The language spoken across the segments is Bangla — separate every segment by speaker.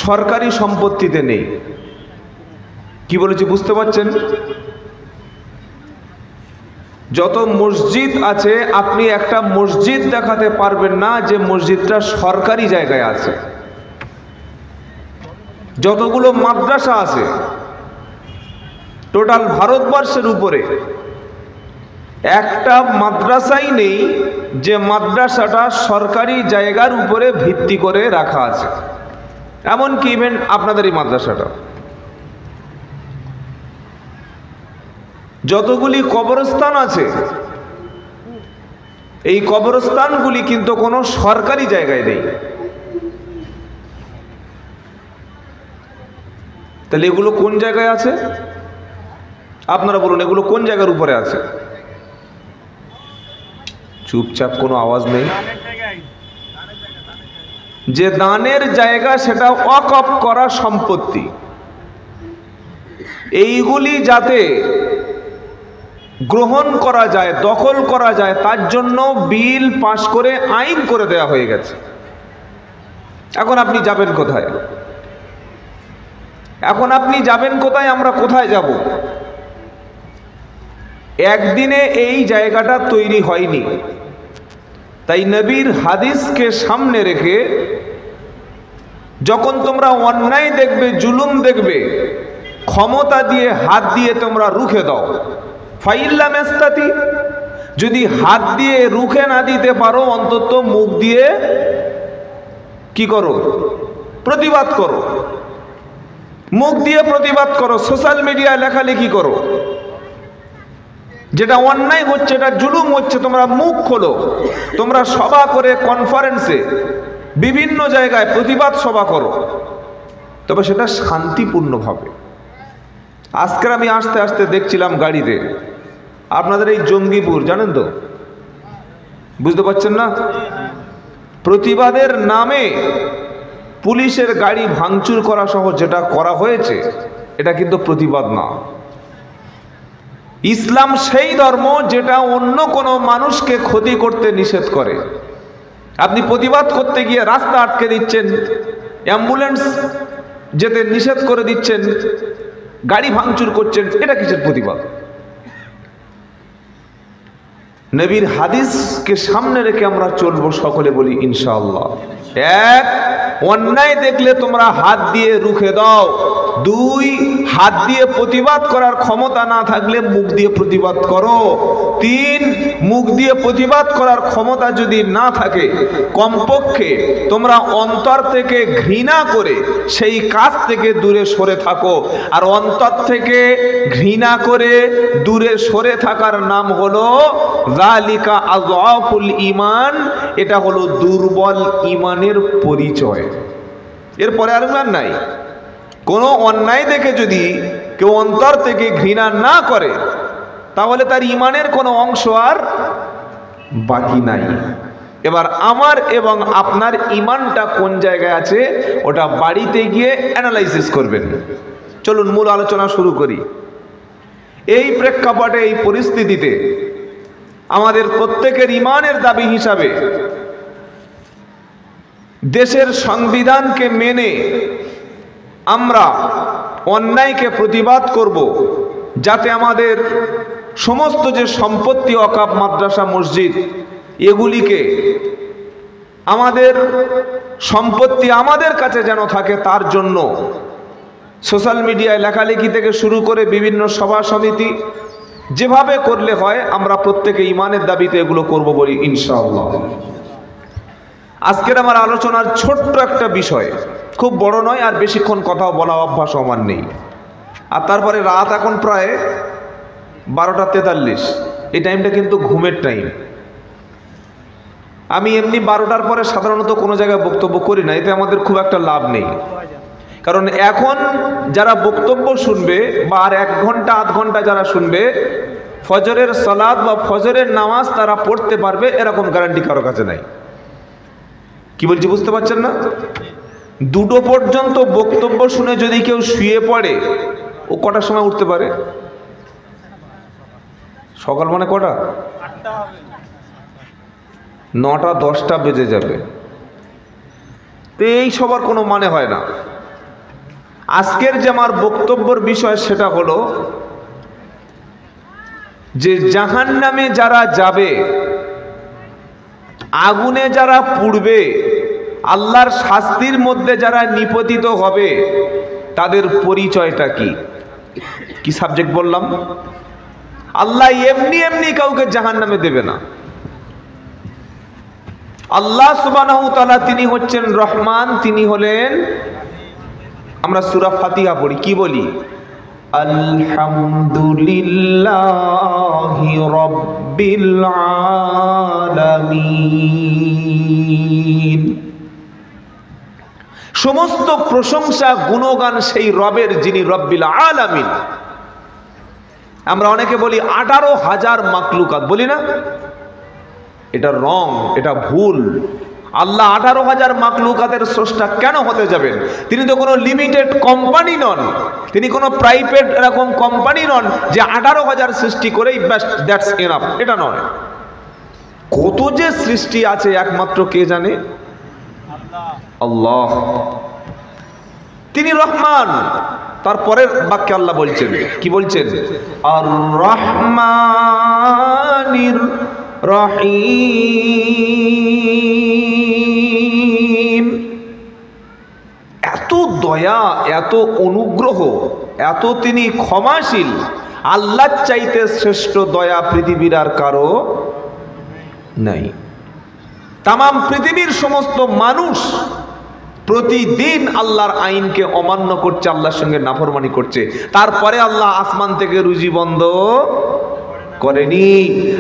Speaker 1: সরকারি সম্পত্তিতে নেই। কি বলেছি বুঝতে পারছেন? যত মসজিদ আছে আপনি একটা মসজিদ দেখাতে পারবেন না যে মসজিদটা সরকারি জায়গায় আছে। যতগুলো মাদ্রাসা আছে টোটাল ভারতবর্ষের উপরে একটা মাদ্রাসাই নেই যে মাদ্রাসাটা সরকারি জায়গার উপরে ভিত্তি করে রাখা আছে। এমনকি ইভেন আপনাদের এই মাদ্রাসাটা। যতগুলি কবরস্থান আছে এই কবরস্থানগুলি কিন্তু কোনো সরকারি জায়গায় নেই। তাহলে এগুলো কোন জায়গায় আছে আপনারা বলুন? এগুলো কোন জায়গার উপরে আছে? চুপচাপ, কোনো আওয়াজ নেই। যে দানের জায়গা সেটা ওয়াকফ করা সম্পত্তি। এইগুলি যাতে গ্রহণ করা যায়, দখল করা যায়, তার জন্য বিল পাস করে আইন করে দেওয়া হয়ে গেছে। এখন আপনি যাবেন কোথায়? আমরা কোথায় যাব? একদিনে এই জায়গাটা তৈরি হয়নি। তাই নবীর হাদিসকে সামনে রেখে যখন তোমরা অন্যায় দেখবে, জুলুম দেখবে, ক্ষমতা দিয়ে হাত দিয়ে তোমরা রুখে দাও। ফাইল্লা মেস্তাতি, যদি হাত দিয়ে রুখে না দিতে পারো অন্তত মুখ দিয়ে কি করো? প্রতিবাদ করো। মুখ দিয়ে প্রতিবাদ করো, সোশ্যাল মিডিয়ায় লেখালেখি করো। যেটা অন্যায় হচ্ছে, এটা জুলুম হচ্ছে, তোমরা মুখ খোলো। তোমরা সভা করে, কনফারেন্সে, বিভিন্ন জায়গায় প্রতিবাদ সভা করো, তবে সেটা শান্তিপূর্ণভাবে। আজকের আমি আস্তে আস্তে দেখছিলাম গাড়িতে, আপনাদের এই জঙ্গিপুর জানেন তো, বুঝতে পারছেন না? প্রতিবাদের নামে পুলিশের গাড়ি ভাঙচুর করা সহ যেটা করা হয়েছে এটা কিন্তু প্রতিবাদ না। ইসলাম সেই ধর্ম যেটা অন্য কোনো মানুষকে ক্ষতি করতে নিষেধ করে। আপনি প্রতিবাদ করতে গিয়ে রাস্তা আটকে দিচ্ছেন, অ্যাম্বুলেন্স যেতে নিষেধ করে দিচ্ছেন, গাড়ি ভাঙচুর করছেন, এটা কিসের প্রতিবাদ? নবীর হাদিসকে সামনে রেখে আমরা চলবো। সকলে বলি ইনশাআল্লাহ। এক, অন্যায় দেখলে তোমরা হাত দিয়ে রুখে দাও। দুই, হাত দিয়ে প্রতিবাদ করার ক্ষমতা না থাকলে মুখ দিয়ে প্রতিবাদ করো। তিন, মুখ দিয়ে প্রতিবাদ করার ক্ষমতা যদি না থাকে কমপক্ষে তোমরা অন্তর থেকে ঘৃণা করে সেই কাজ থেকে দূরে সরে থাকো। আর অন্তর থেকে ঘৃণা করে দূরে সরে থাকার নাম হলো যালিকা আযআফুল ঈমান। এটা হলো দুর্বল ঈমানের পরিচয়। এরপরে আর ইমান নাই। কোনো অন্যায় দেখে যদি কেউ অন্তর থেকে ঘৃণা না করে তাহলে তার ঈমানের কোনো অংশ আর বাকি নাই। এবার আমার এবং আপনার ঈমানটা কোন জায়গায় আছে ওটা বাড়িতে গিয়ে অ্যানালাইসিস করবেন। চলুন মূল আলোচনা শুরু করি। এই প্রেক্ষাপটে, এই পরিস্থিতিতে আমাদের প্রত্যেকের ঈমানের দাবি হিসাবে দেশের সংবিধানকে মেনে আমরা অন্যায়কে প্রতিবাদ করব, যাতে আমাদের সমস্ত যে সম্পত্তি, ওয়াকফ, মাদ্রাসা, মসজিদ, এগুলিকে আমাদের সম্পত্তি আমাদের কাছে যেন থাকে, তার জন্য সোশ্যাল মিডিয়ায় লেখালেখি থেকে শুরু করে বিভিন্ন সভা সমিতি যেভাবে করলে হয় আমরা প্রত্যেকে ঈমানের দাবিতে এগুলো করব বলি ইনশাআল্লাহ। আজকের আমার আলোচনার ছোট্ট একটা বিষয়, খুব বড় নয়, আর বেশিক্ষণ কথাও বলা অভ্যাস আমার নেই। আর তারপরে রাত এখন প্রায় 12:43। এই টাইমটা কিন্তু ঘুমের টাইম। আমি এমনি 12টার পরে সাধারণত কোনো জায়গায় বক্তব্য করি না, এতে আমাদের খুব একটা লাভ নেই। কারণ এখন যারা বক্তব্য শুনবে বা আর 1 ঘন্টা 8 ঘন্টা যারা শুনবে, ফজরের সালাত বা ফজরের নামাজ তারা পড়তে পারবে এরকম গ্যারান্টি কারো কাছে নাই। কি বলছি বুঝতে পারছেন না? 2টো পর্যন্ত বক্তব্য শুনে যদি কেউ শুয়ে পড়ে, ও কটার সময় উঠতে পারে? সকাল মানে কটা? 9টা 10টা বেজে যাবে। তো এই সবার কোনো মানে হয় না। আজকের যে আমার বক্তব্যের বিষয় সেটা হলো যে জাহান্নামে যারা যাবে, আগুনে যারা পুড়বে, আল্লাহর শাস্তির মধ্যে যারা নিপতিত হবে, তাদের পরিচয়টা কি? কি সাবজেক্ট বললাম? আল্লাহ এমনি এমনি কাউকে জাহান্নামে দেবে না। আল্লাহ সুবহানাহু ওয়া তাআলা তিনি হচ্ছেন রহমান, তিনি হলেন, আমরা সূরা ফাতিহা পড়ি, কি বলি? আলহামদুলিল্লাহি রাব্বিল আলামিন। সমস্ত প্রশংসা গুণগান সেই রবের, যিনি রব্বিল আলামিন। আমরা অনেকে বলি 18,000 মাখলুকাত, বলি না? এটা রং, এটা ভুল। আল্লাহ 18,000 মাখলুকাতের স্রষ্টা কেন হতে যাবেন? তিনি তো কোনো লিমিটেড কোম্পানি নন, তিনি কোনো প্রাইভেট এরকম কোম্পানি নন যে 18,000 সৃষ্টি করেই ব্যাস, দ্যাটস এনাফ, এটা নয়। কত যে সৃষ্টি আছে একমাত্র কে জানে? আল্লাহ। তিনি রহমান। তারপরের বাক্যে আল্লাহ বলছেন, কি বলছেন? আর রহমানির রহিম। এত দয়া, এত অনুগ্রহ, এত তিনি ক্ষমাশীল। আল্লাহর চাইতে শ্রেষ্ঠ দয়া পৃথিবীর আর কারো নাই। তামাম পৃথিবীর সমস্ত মানুষ প্রতিদিন আল্লাহর আইনকে অমান্য করছে, আল্লাহর সঙ্গে নাফরমানি করছে। তারপরে আল্লাহ আসমান থেকে রুজি বন্ধ করেনি,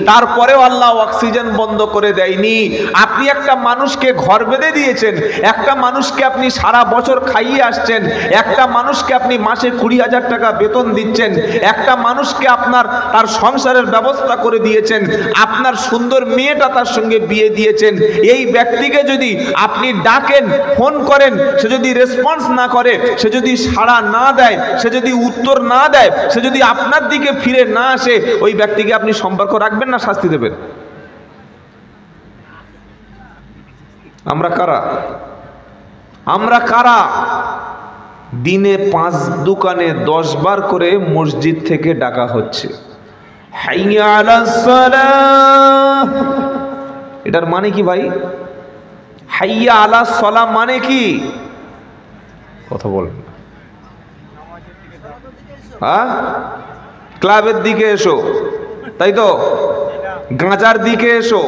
Speaker 1: তারপরেও আল্লাহ অক্সিজেন বন্ধ করে দেয়নি। আপনি একটা মানুষকে ঘর বেঁধে দিয়েছেন, একটা মানুষকে আপনি সারা বছর খাইয়ে আসছেন, একটা মানুষকে আপনি মাসে 20,000 টাকা বেতন দিচ্ছেন, একটা মানুষকে আপনার তার সংসারের ব্যবস্থা করে দিয়েছেন, আপনার সুন্দর মেয়েটা তার সঙ্গে বিয়ে দিয়েছেন। এই ব্যক্তিকে যদি আপনি ডাকেন, ফোন করেন, সে যদি রেসপন্স না করে, সে যদি সাড়া না দেয়, সে যদি উত্তর না দেয়, সে যদি আপনার দিকে ফিরে না আসে, ওই ব্যক্তি আপনি সম্পর্ক রাখবেন না শাস্তি দেবেন? আমরা কারা? আমরা কারা? দিনে 5 দোকানে 10 বার করে মসজিদ থেকে ডাকা হচ্ছে, হাইয়া আলাস সালাহ। এটার মানে কি ভাই? হাইয়া আলাস সালাহ মানে কি? কথা বলেন। হ্যাঁ, ক্লাবের দিকে এসো, তাই তো? গাঁজার দিকে এসো,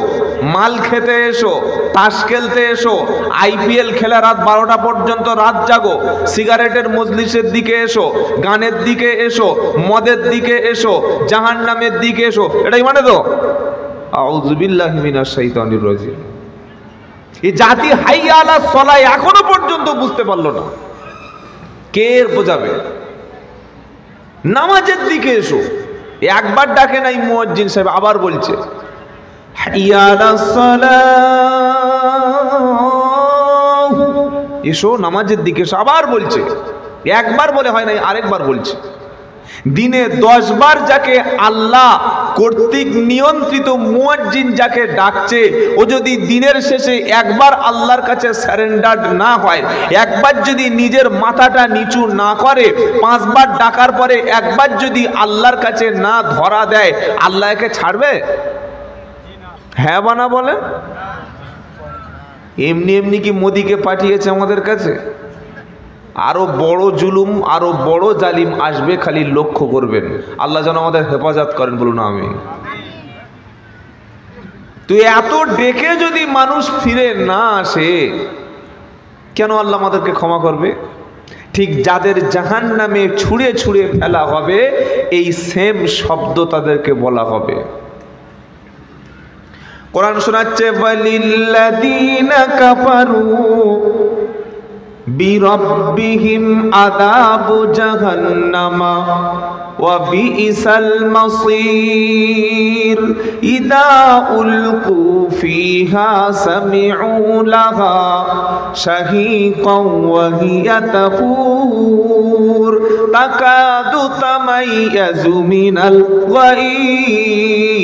Speaker 1: মাল খেতে এসো, তাস খেলতে এসো, IPL খেলা রাত 12টা পর্যন্ত রাত জাগো, সিগারেটের মজলিসের দিকে এসো, গানের দিকে এসো, মদের দিকে এসো, জাহান্নামের দিকে এসো, এটাই মানে তো? আউযু বিল্লাহি মিনাশ শাইতানির রাজিম। এই জাতি হাইয়া আলাস সালাহ এখনো পর্যন্ত বুঝতে পারলো না। কে বোঝাবে? নামাজের দিকে এসো, একবার ডাকে নাই মুয়াজ্জিন সাহেব, আবার বলছে হাইয়া আলাস সালাহ, এসো নামাজের দিকে এসো, আবার বলছে। একবার বলে হয় নাই, আরেকবার বলছে। দিনে 10 বার যাকে আল্লাহ কর্তৃক নিয়ন্ত্রিত মুয়াজ্জিন যাকে ডাকছে, ও যদি দিনের শেষে একবার আল্লাহর কাছে সারেন্ডার্ড না হয়, একবার যদি নিজের মাথাটা নিচু না করে, 5 বার ডাকার পরে একবার যদি আল্লাহর কাছে না ধরা দেয়, আল্লাহকে ছাড়বে? হ্যাঁ বানা বলে? এমনি এমনি কি মোদিকে পাঠিয়েছে আমাদের কাছে? আরো বড় জুলুম, আরো বড় জালিম আসবে, খালি লক্ষ্য করবেন। আল্লাহ যেন আমাদের হেফাজত করেন, বলুন আমিন। তুই এত ডেকে যদি মানুষ ফিরে না আসে, কেন আল্লাহ আমাদেরকে ক্ষমা করবে? ঠিক যাদের জাহান্নামে ছুঁড়ে ছুঁড়ে ফেলা হবে, এই সেম শব্দ তাদেরকে বলা হবে। কোরআন শোনাচ্ছে, ওয়ালিল্লাযীনা কাফারু বিরাব্বিহিম আযাবু জাহান্নামা ওয়া বিইসাল মাসীর ইযা উলকু ফিহা সামিউ লাহা শাহীকাও ওয়া হিয়া তাফুর তাকাদু তামাইয়াজু মিনাল গায়ব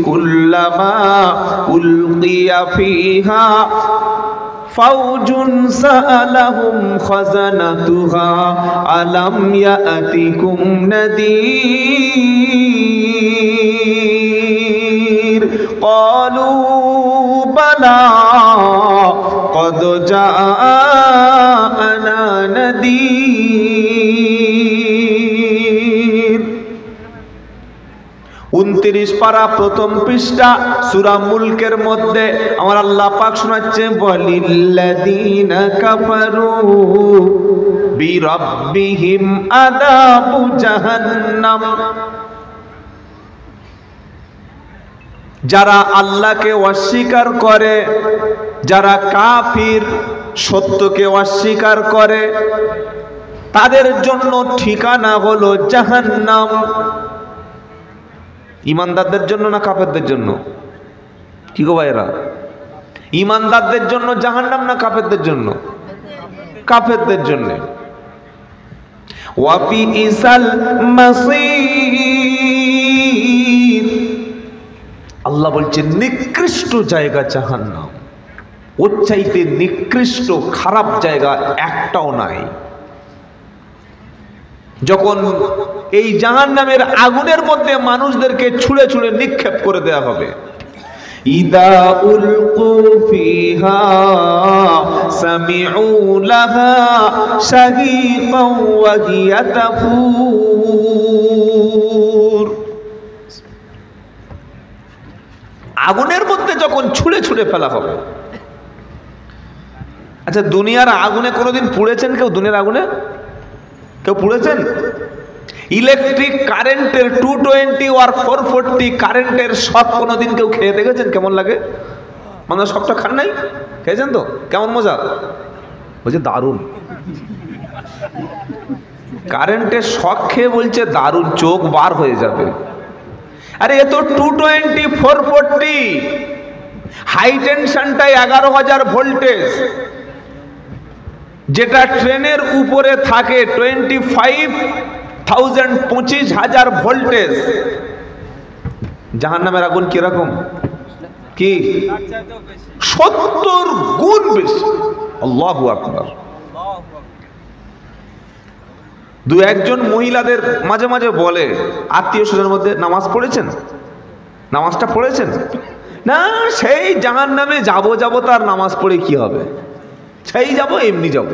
Speaker 1: কুল্লামা উলকিয়া ফিহা ফাউজুন সাআলাহুম খাযানাতুহা আলাম ইয়াতিকুম নাযীর ক্বালু বালা কদ জাআনা নাযীর। 29 পারা প্রথম পৃষ্ঠা সূরা মুলকের মধ্যে আমার আল্লাহ পাক শোনাচ্ছে ওয়ালিল্লাযীনা কাফারু বিরাব্বিহিম আযাবু জাহান্নাম। যারা আল্লাহকে অস্বীকার করে, যারা কাফির, সত্যকে অস্বীকার করে, তাদের জন্য ঠিকানা হলো জাহান্নাম। ইমানদারদের জন্য না কাফেরদের জন্য? কি গো ভাইরা, ইমানদারদের জন্য জাহান্নাম না কাফেরদের জন্য? কাফেরদের জন্য। ওয়াবিসাল মাসীর, আল্লাহ বলছেন নিকৃষ্ট জায়গা জাহান্নাম, ওর চাইতে নিকৃষ্ট খারাপ জায়গা একটাও নাই। যখন এই জাহান্নামের আগুনের মধ্যে মানুষদেরকে ছুঁড়ে ছুঁড়ে নিক্ষেপ করে দেওয়া হবে, ইদা উলকু ফিহা সামিউ লাহা শাহীকাও ওয়া হিয়া তাফুর। আগুনের মধ্যে যখন ছুঁড়ে ছুঁড়ে ফেলা হবে। আচ্ছা, দুনিয়ার আগুনে কোনোদিন পুড়েছেন কেউ? দুনিয়ার আগুনে কেউ পুড়েছেন? ইলেকট্রিক কারেন্টের 220 আর 440 কারেন্টের শক কোনোদিন কেউ খেয়ে দেখেছেন? কেমন লাগে? মানে শকটা খান নাই? খেয়েছেন তো? কেমন মজা? বলছে দারুণ। কারেন্টের শক খেয়ে বলছে দারুণ, চোখ বার হয়ে যাবে। আরে এ তো 220 440, হাই টেনশনটাই 11,000 ভোল্টেজ, যেটা ট্রেনের উপরে থাকে 25,000 25,000 ভোল্টেজ। জাহান্নামের আগুন কিরকম? কি 70 গুণ বেশি। আল্লাহু আকবার। দু একজন মহিলাদের মাঝে মাঝে বলে, আত্মীয় স্বজনের মধ্যে, নামাজ পড়েছেন? নামাজটা পড়েছেন? না, সেই জাহান্নামে যাবো তার নামাজ পড়ে কি হবে, সেই যাব, এমনি যাব।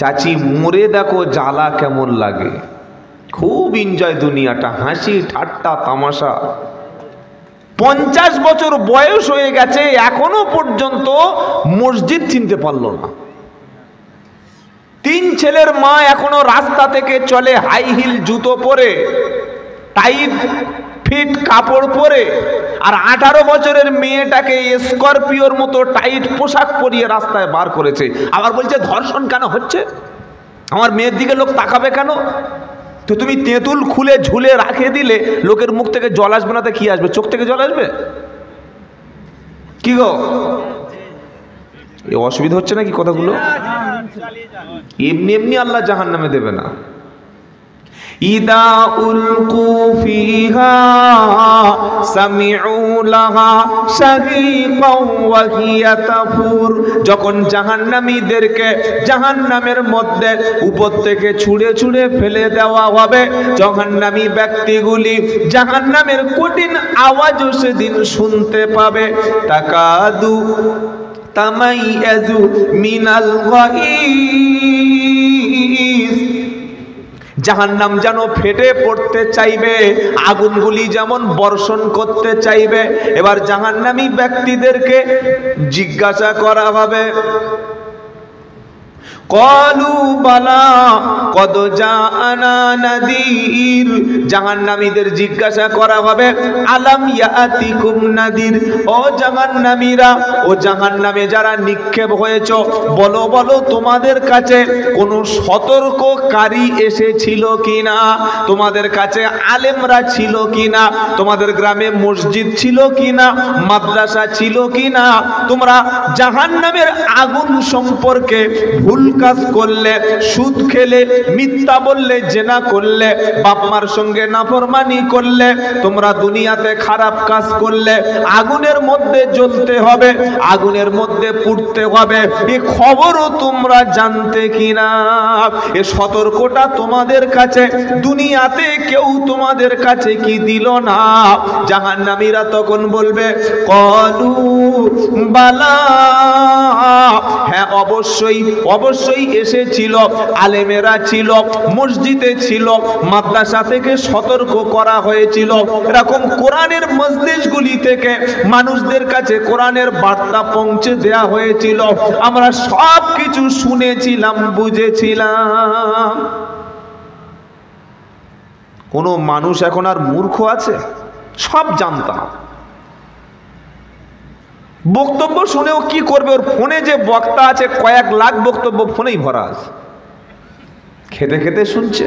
Speaker 1: চাচি মরে দেখো জ্বালা কেমন লাগে। খুব এনজয় দুনিয়াটা, হাসি ঠাট্টা তামাশা। 50 বছর বয়স হয়ে গেছে, এখনো পর্যন্ত মসজিদ চিনতে পারলো না। 3 ছেলের মা এখনো রাস্তা থেকে চলে হাই হিল জুতো পরে, টাইট ফিট কাপড় পরে, আর 18 বছরের মেয়েটাকে স্করপিওর মতো টাইট পোশাক পরিয়ে রাস্তায় বার করেছে। আবার বলছে ধর্ষণ কেন হচ্ছে, আমার মেয়ের দিকে লোক তাকাবে কেন? তো তুমি তেঁতুল খুলে ঝুলে রাখে দিলে লোকের মুখ থেকে জল আসবে না, তো কি আসবে? চোখ থেকে জল আসবে? কি গো, এই অসুবিধা হচ্ছে নাকি কথাগুলো? এমনি এমনি আল্লাহ জাহান্নামে দেবে না। ইদা উলকু ফিহা সামিউ লাহা শাহীকাও ওয়া হিয়া তাফুর। যখন জাহান্নামীদেরকে জাহান্নামের মধ্যে উপর থেকে ছুঁড়ে ছুঁড়ে ফেলে দেওয়া হবে, জাহান্নামী ব্যক্তিগুলি জাহান্নামের কঠিন আওয়াজও সেদিন শুনতে পাবে। তাকাদু তামাইয়াজু মিনাল গায়জ, জাহান্নাম যেন ফেটে পড়তে চাইবে, আগুনগুলি যেমন বর্ষণ করতে চাইবে। এবার জাহান্নামী ব্যক্তিদেরকে জিজ্ঞাসা করা হবে, ক্বালু বালা কদ জাআনা নাযীর। জাহান্নামীদের জিজ্ঞাসা করা হবে, আলাম ইয়াতিকুম নাযীর, ও জাহান্নামীরা, ও জাহান্নামে যারা নিক্ষেপ হয়েছ, বলো বলো তোমাদের কাছে কোনো সতর্ককারী এসেছিল কিনা? তোমাদের কাছে আলেমরা ছিল কিনা? তোমাদের গ্রামে মসজিদ ছিল কিনা? মাদ্রাসা ছিল কিনা? তোমরা জাহান্নামের আগুন সম্পর্কে ভুল কাজ করলে, সুদ খেলে, মিথ্যা বললে, জেনা করলে, বাপ মার সঙ্গে নাফরমানি করলে, তোমরা দুনিয়াতে খারাপ কাজ করলে আগুনের মধ্যে জ্বলতে হবে, আগুনের মধ্যে পুড়তে হবে। এই খবরও তোমরা জানতে কিনা? এ সতর্কটা তোমাদের কাছে দুনিয়াতে কেউ তোমাদের কাছে কি দিল না? জাহান্নামীরা তখন বলবে কলু বালা, হ্যাঁ অবশ্যই অবশ্যই এসেছিল, আলেমেরা ছিল, মসজিদে ছিল, মাদ্রাসা থেকে সতর্ক করা হয়েছিল, এরকম কোরআনের মজলিসগুলি থেকে মানুষদের কাছে কোরআনের বার্তা পৌঁছে দেয়া হয়েছিল, আমরা সব কিছু শুনেছিলাম, বুঝেছিলাম। কোনো মানুষ এখন আর মূর্খ আছে? সব জানতাম। বক্তব্য শুনেও কি করবে? ওর ফোনে যে বক্তা আছে কয়েক লাখ বক্তব্য ফোনেই ভরা আছে। খেতে খেতে শুনছে,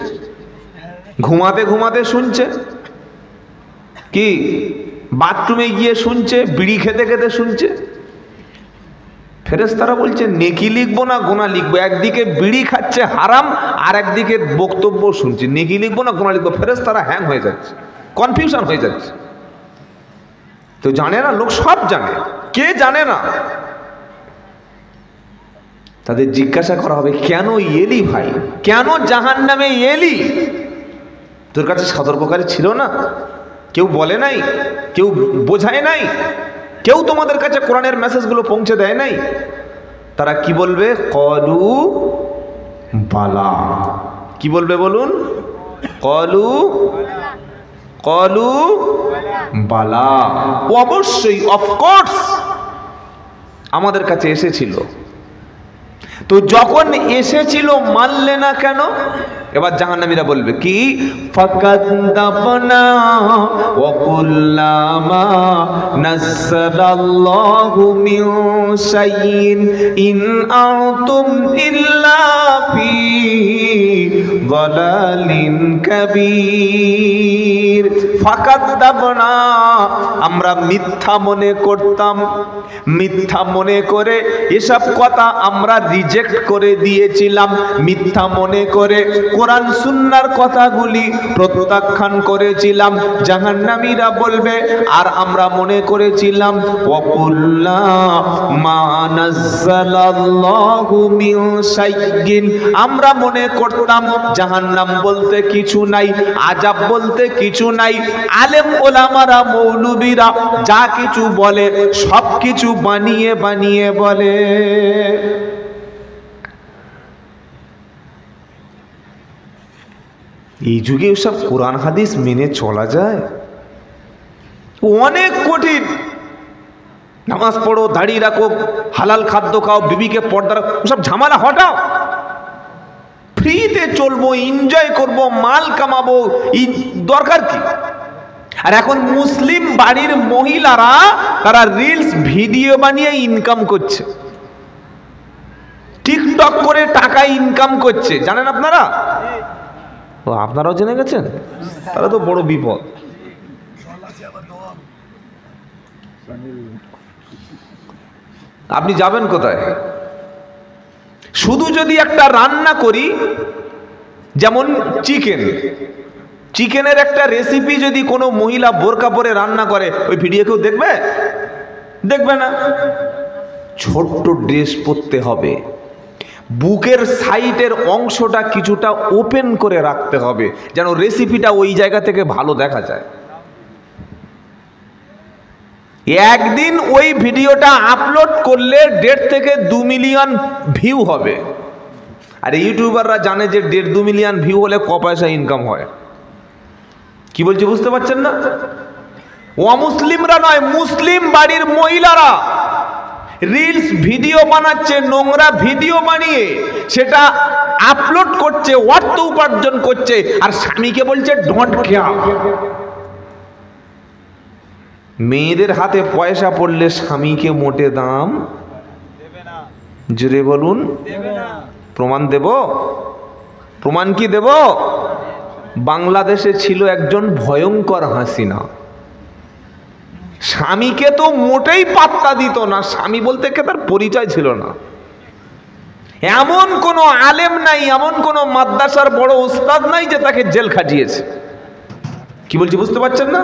Speaker 1: ঘুমাতে ঘুমাতে শুনছে, কি বাথরুমে গিয়ে শুনছে, বিড়ি খেতে খেতে শুনছে। ফেরেশতারা বলছে নেকি লিখবো না গোনা লিখবো? একদিকে বিড়ি খাচ্ছে হারাম, আর একদিকে বক্তব্য শুনছে, নেকি লিখবো না গোনা লিখবো? ফেরেশতারা হ্যাং হয়ে যাচ্ছে, কনফিউশন হয়ে যাচ্ছে। তো জানে না লোক, সব জানে, কে জানে না? তাদের জিজ্ঞাসা করা হবে কেন এলি ভাই, কেন জাহান্নামে এলি? তোর কাছে সতর্ককারী ছিল না? কেউ বলে নাই, কেউ বোঝায় নাই, কেউ তোমাদের কাছে কোরআনের মেসেজগুলো পৌঁছে দেয় নাই? তারা কি বলবে? কলু বালা। কি বলবে বলুন? কলু কলু বালা, অবশ্যই, অফকোর্স আমাদের কাছে এসেছিল। তো যখন এসেছিল মানলে না কেন? এবার জাহান্নামীরা বলবে কি? ফাকাদ্দাবনা ওয়া কুল্লামা নাযালাল্লাহু মিন শাইইন ইন আনতুম ইল্লা ফি যালালিন কাবীর। ফাকাদ্দাবনা, আমরা মিথ্যা মনে করতাম, মিথ্যা মনে করে এসব কথা আমরা রিজেক্ট করে দিয়েছিলাম, মিথ্যা মনে করে কোরআন সুন্নাহর কথাগুলি প্রত্যাখ্যান করেছিলাম। জাহান্নামীরা বলবে আর আমরা মনে করেছিলাম ওয়াকুল্লা মা নাযালাল্লাহু মিন শাইইন, আমরা মনে করতাম জাহান্নাম বলতে কিছু নাই, আযাব বলতে কিছু নাই। আলেম ওলামারা, মৌলবীরা যা কিছু বলে সব কিছু বানিয়ে বানিয়ে বলে। এই যুগে ওসব কোরআন হাদিস মেনে চলা যায়? অনেক কঠিন। নামাজ পড়ো, দাড়ি রাখো, হালাল খাদ্য খাও, বিবিকে পর্দা রাখো, ওসব ঝামেলা হটাও। ফ্রিতে চলবো, এনজয় করবো, মাল কামাবো, দরকার কি? আর এখন মুসলিম বাড়ির মহিলারা তারা রিলস ভিডিও বানিয়ে ইনকাম করছে, টিকটক করে টাকা ইনকাম করছে, জানেন আপনারা? ও আপনারাও জেনে গেছেন? তাহলে তো বড় বিপদ। আপনি যাবেন কোথায়? শুধু যদি একটা রান্না করি, যেমন চিকেন, চিকেনের একটা রেসিপি যদি কোনো মহিলা বোরকা পরে রান্না করে, ওই ভিডিও কেউ দেখবে? দেখবে না। ছোট্ট ড্রেস পরতে হবে, বুকের সাইডের অংশটা কিছুটা ওপেন করে রাখতে হবে, যেন রেসিপিটা ওই জায়গা থেকে ভালো দেখা যায়। একদিন ওই ভিডিওটা আপলোড করলে 1.5 থেকে 2 মিলিয়ন ভিউ হবে। আর ইউটিউবাররা জানে যে 1.5-2 মিলিয়ন ভিউ হলে ক পয়সা ইনকাম হয়। কি বলছি বুঝতে পারছেন না? অমুসলিমরা নয়, মুসলিম বাড়ির মহিলারা রিলস ভিডিও বানাচ্ছে, নোংরা ভিডিও বানিয়ে সেটা আপলোড করছে, অর্থ উপার্জন করছে, আর স্বামীকে বলছে ডোন্ট কেয়ার। মেয়েদের হাতে পয়সা পড়লে স্বামীকে মোটে দাম দেবে না। জোরে বলুন, প্রমাণ দেব? প্রমাণ কি দেব? বাংলাদেশে ছিল একজন ভয়ঙ্কর হাসিনা, স্বামীকে তো মোটেই পাত্তা দিত না, স্বামী বলতে কে তার পরিচয় ছিল না। এমন কোনো আলেম নাই, এমন কোনো মাদ্রাসার বড় উস্তাদ নাই যে তাকে জেল খাটিয়েছে। কি বলছি বুঝতে পারছেন না?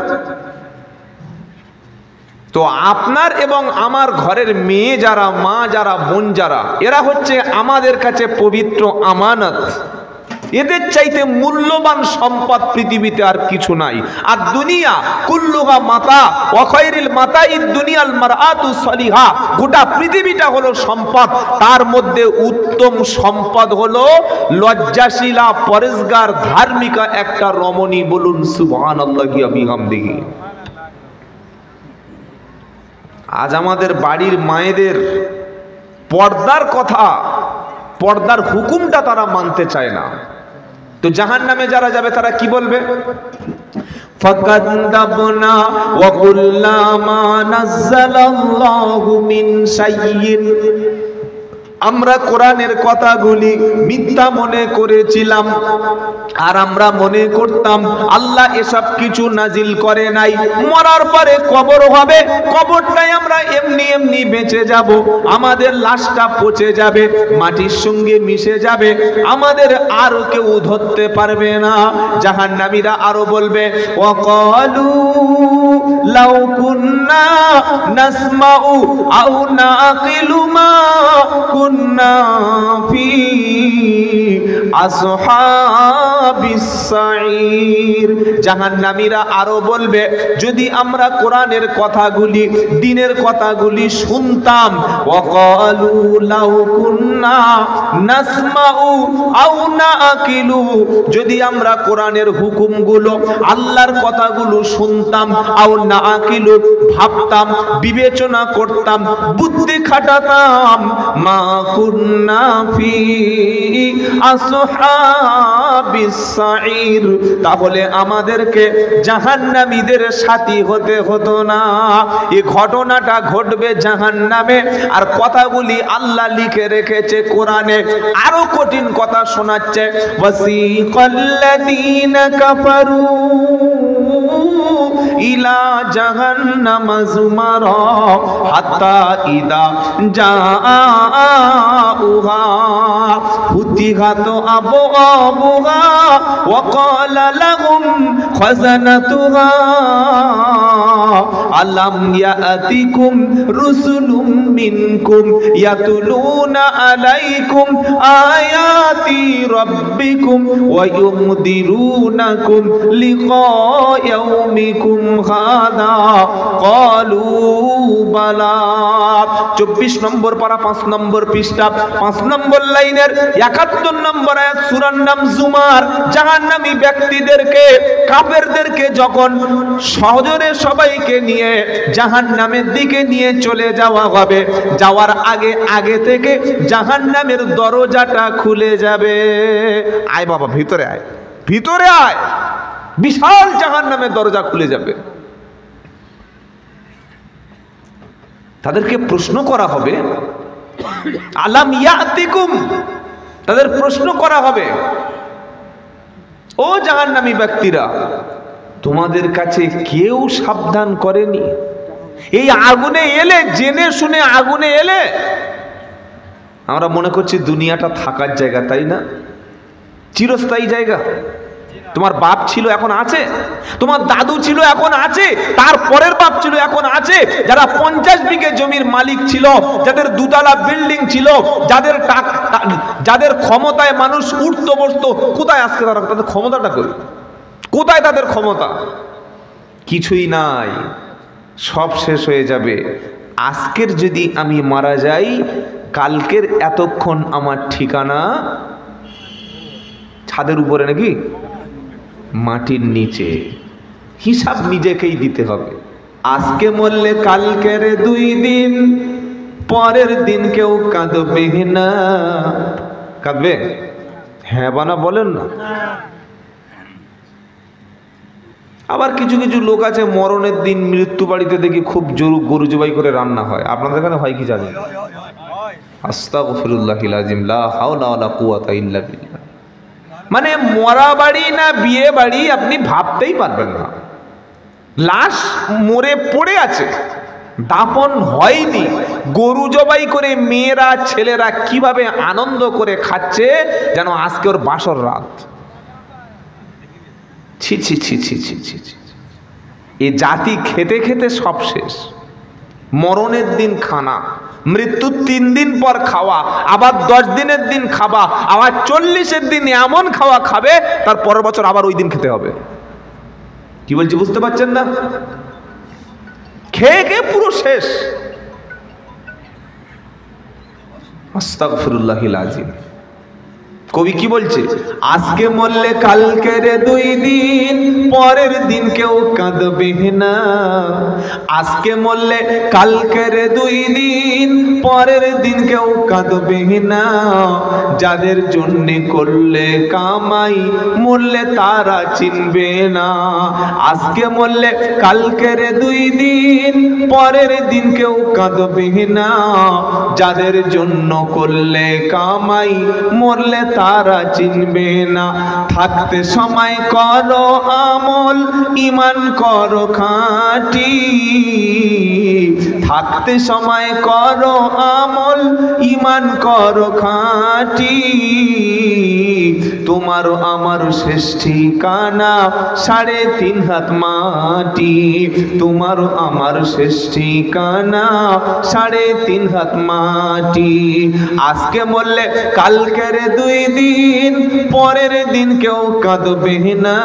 Speaker 1: তো আপনার এবং আমার ঘরের মেয়ে যারা, মা যারা, বোন যারা, এরা হচ্ছে আমাদের কাছে পবিত্র আমানত। এদের চাইতে মূল্যবান সম্পদ পৃথিবীতে আর কিছু নাই। আর দুনিয়া কুল্লুহা মাতা ওয়া খায়রুল মাতাইদ দুনিয়াল মারআতু সলিহা, গোটা পৃথিবীটা হলো সম্পদ, তার মধ্যে উত্তম সম্পদ হলো লজ্জাশীলা, পরেজগার, ধার্মিকা একটা রমণী। বলুন সুবহানাল্লাহি ওয়া বিহামদিহি। আজ আমাদের বাড়ির মায়েদের পর্দার কথা, পর্দার হুকুমটা তারা মানতে চায় না। তো জাহান্নামে যারা যাবে তারা কি বলবে? ফাকাদাবনা ওয়া কুল্লা মা নাযালাল্লাহু মিন শাইইন, আমরা কোরআনের কথাগুলি মিথ্যা মনে করেছিলাম, আর আমরা মনে করতাম আল্লাহ এসব কিছু নাজিল করে নাই। মরার পরে কবর হবে, কবরটাই আমরা এমনি এমনি বেঁচে যাব, আমাদের লাশটা পচে যাবে, মাটির সঙ্গে মিশে যাবে, আমাদের আর কেউ ধরতে পারবে না। জাহান্নামীরা আরো বলবে ওয়াকালু লাউ কুন্না নাসমাউ আও নাকিলু মা কুন্না ফি আসহাবিস সাঈর। জাহান্নামীরা আরো বলবে যদি আমরা কোরআনের কথাগুলি, দ্বীনের কথাগুলি শুনতাম, ওয়াকালু লাউ কুন্না নাসমাউ আও নাকিলু, যদি আমরা কোরআনের হুকুমগুলো, আল্লাহর কথাগুলো শুনতাম, আও নাকিলু ভাবতাম, বিবেচনা করতাম, বুদ্ধি খাটাতাম, মা কুন্না ফি আসহাবিস সাঈর, তাহলে আমাদেরকে জাহান্নামীদের সাথী হতে হতো না। এই ঘটনাটা ঘটবে জাহান্নামে, আর কথাগুলি আল্লাহ লিখে রেখেছে কোরআনে। আরো কঠিন কথা শোনাচ্ছে, ওয়াসিকাল্লাযীনা কাফারু ইলা জাহান্নামা যুমারা হাত্তা ইদা জাআউহা ফুতিহাত আবওয়াবুহা ওয়া ক্বালা লাহুম খাযানাতুহা আলাম ইয়াতিকুম রুসুলুম মিনকুম ইয়াতুলুনা আলাইকুম আয়াতি রাব্বিকুম ওয়া ইউনদিরুনাকুম লিকা ইয়াউমিকুম হাদা ক্বালু বালা। 24 নম্বর পারা 5 নম্বর পৃষ্ঠা 5 নম্বর লাইনের 71 নম্বর আয়াত, সূরার নাম জুমার। জাহান্নামী ব্যক্তিদেরকে, কাফেরদেরকে যখন সহজরে সবাইকে নিয়ে জাহান্নামের দিকে নিয়ে চলে যাওয়া হবে, যাওয়ার আগে আগে থেকে জাহান্নামের দরজাটা খুলে যাবে। আয় বাবা ভিতরে আয়, ভিতরে আয়, বিশাল জাহান্নামের দরজা খুলে যাবে। তাদেরকে প্রশ্ন করা হবে, আলাম ইয়াতিকুম, তাদের প্রশ্ন করা হবে, ও জাহান্নামী ব্যক্তিরা, তোমাদের কাছে কেউ সাবধান করেনি? এই আগুনে এলে, জেনে শুনে আগুনে এলে। আমরা মনে করছি দুনিয়াটা থাকার জায়গা, তাই না? চিরস্থায়ী জায়গা। তোমার বাপ ছিল এখন আছে, তোমার দাদু ছিল এখন আছে, তার পরের বাপ ছিল এখন আছে, যারা 50 বিঘে জমির মালিক ছিল, যাদের দুতলা বিল্ডিং ছিল, যাদের ক্ষমতায় মানুষ উঠতো বসতো, কোথায় আজকে তাদের ক্ষমতাটা কই? কোথায় তাদের ক্ষমতা? কিছুই নাই, সব শেষ হয়ে যাবে। আজকের যদি আমি মারা যাই, কালকের এতক্ষণ আমার ঠিকানা ছাদের উপরে নাকি মাটির নিচে। হিসাব নিজেকেই দিতে হবে। আজকে মরলে কালকের 2 দিন, পরের দিন কেউ কাঁদবে না। কাঁদবে? হ্যাঁ বানা বলেন না। আবার কিছু কিছু লোক আছে মরণের দিন, মৃত্যু বাড়িতে দেখি খুব জোর গরু জবাই করে রান্না হয়। আপনাদের এখানে হয় কি জানেন? আস্তাগফিরুল্লাহিল আযীম, লা হাওলা ওয়ালা কুওয়াতা ইল্লা বিল্লাহ। মানে মরা বাড়ি না বিয়ে বাড়ি আপনি ভাবতেই পারবেন না। লাশ মরে পড়ে আছে, দাফন হয়নি, গরু জবাই করে মেয়েরা ছেলেরা কিভাবে আনন্দ করে খাচ্ছে যেন আজকে ওর বাসর রাত। ছি ছি ছি ছি ছি ছি ছি। এ জাতি খেতে খেতে সব শেষ। মরণের দিন খানা, মৃত্যুর 3 দিন পর খাওয়া, আবার 10 দিনের দিন খাওয়া, আবার 40-এর দিন এমন খাওয়া খাবে তার পরের বছর আবার ওই দিন খেতে হবে। কি বলছি বুঝতে পারছেন না? খেয়ে খেয়ে পুরো শেষ। আস্তাগফিরুল্লাহিল আযীম। কবি কি বলছে? আজকে মরলে কালকের 2 দিন, পরের দিন কেউ কাঁদবে না। আজকে মরলে কালকের 2 দিন, পরের দিন কেউ কাঁদবে না। যাদের জন্য করলে কামাই, মরলে তারা চিনবে না। আজকে মরলে কালকের 2 দিন, পরের দিন কেউ কাঁদবে না। যাদের জন্য করলে কামাই, মরলে তারা চিনবে না। থাকতে সময় করো আমল, ঈমান করো খাঁটি। থাকতে সময় করো আমল, ঈমান করো খাঁটি। তোমার আমার শেষ ঠিকানা 3.5 হাত মাটি। তোমার আমার শেষ ঠিকানা 3.5 হাত মাটি। আজকে বললে কালকের 2 দিন, পরের দিন কেউ কাঁদবে না।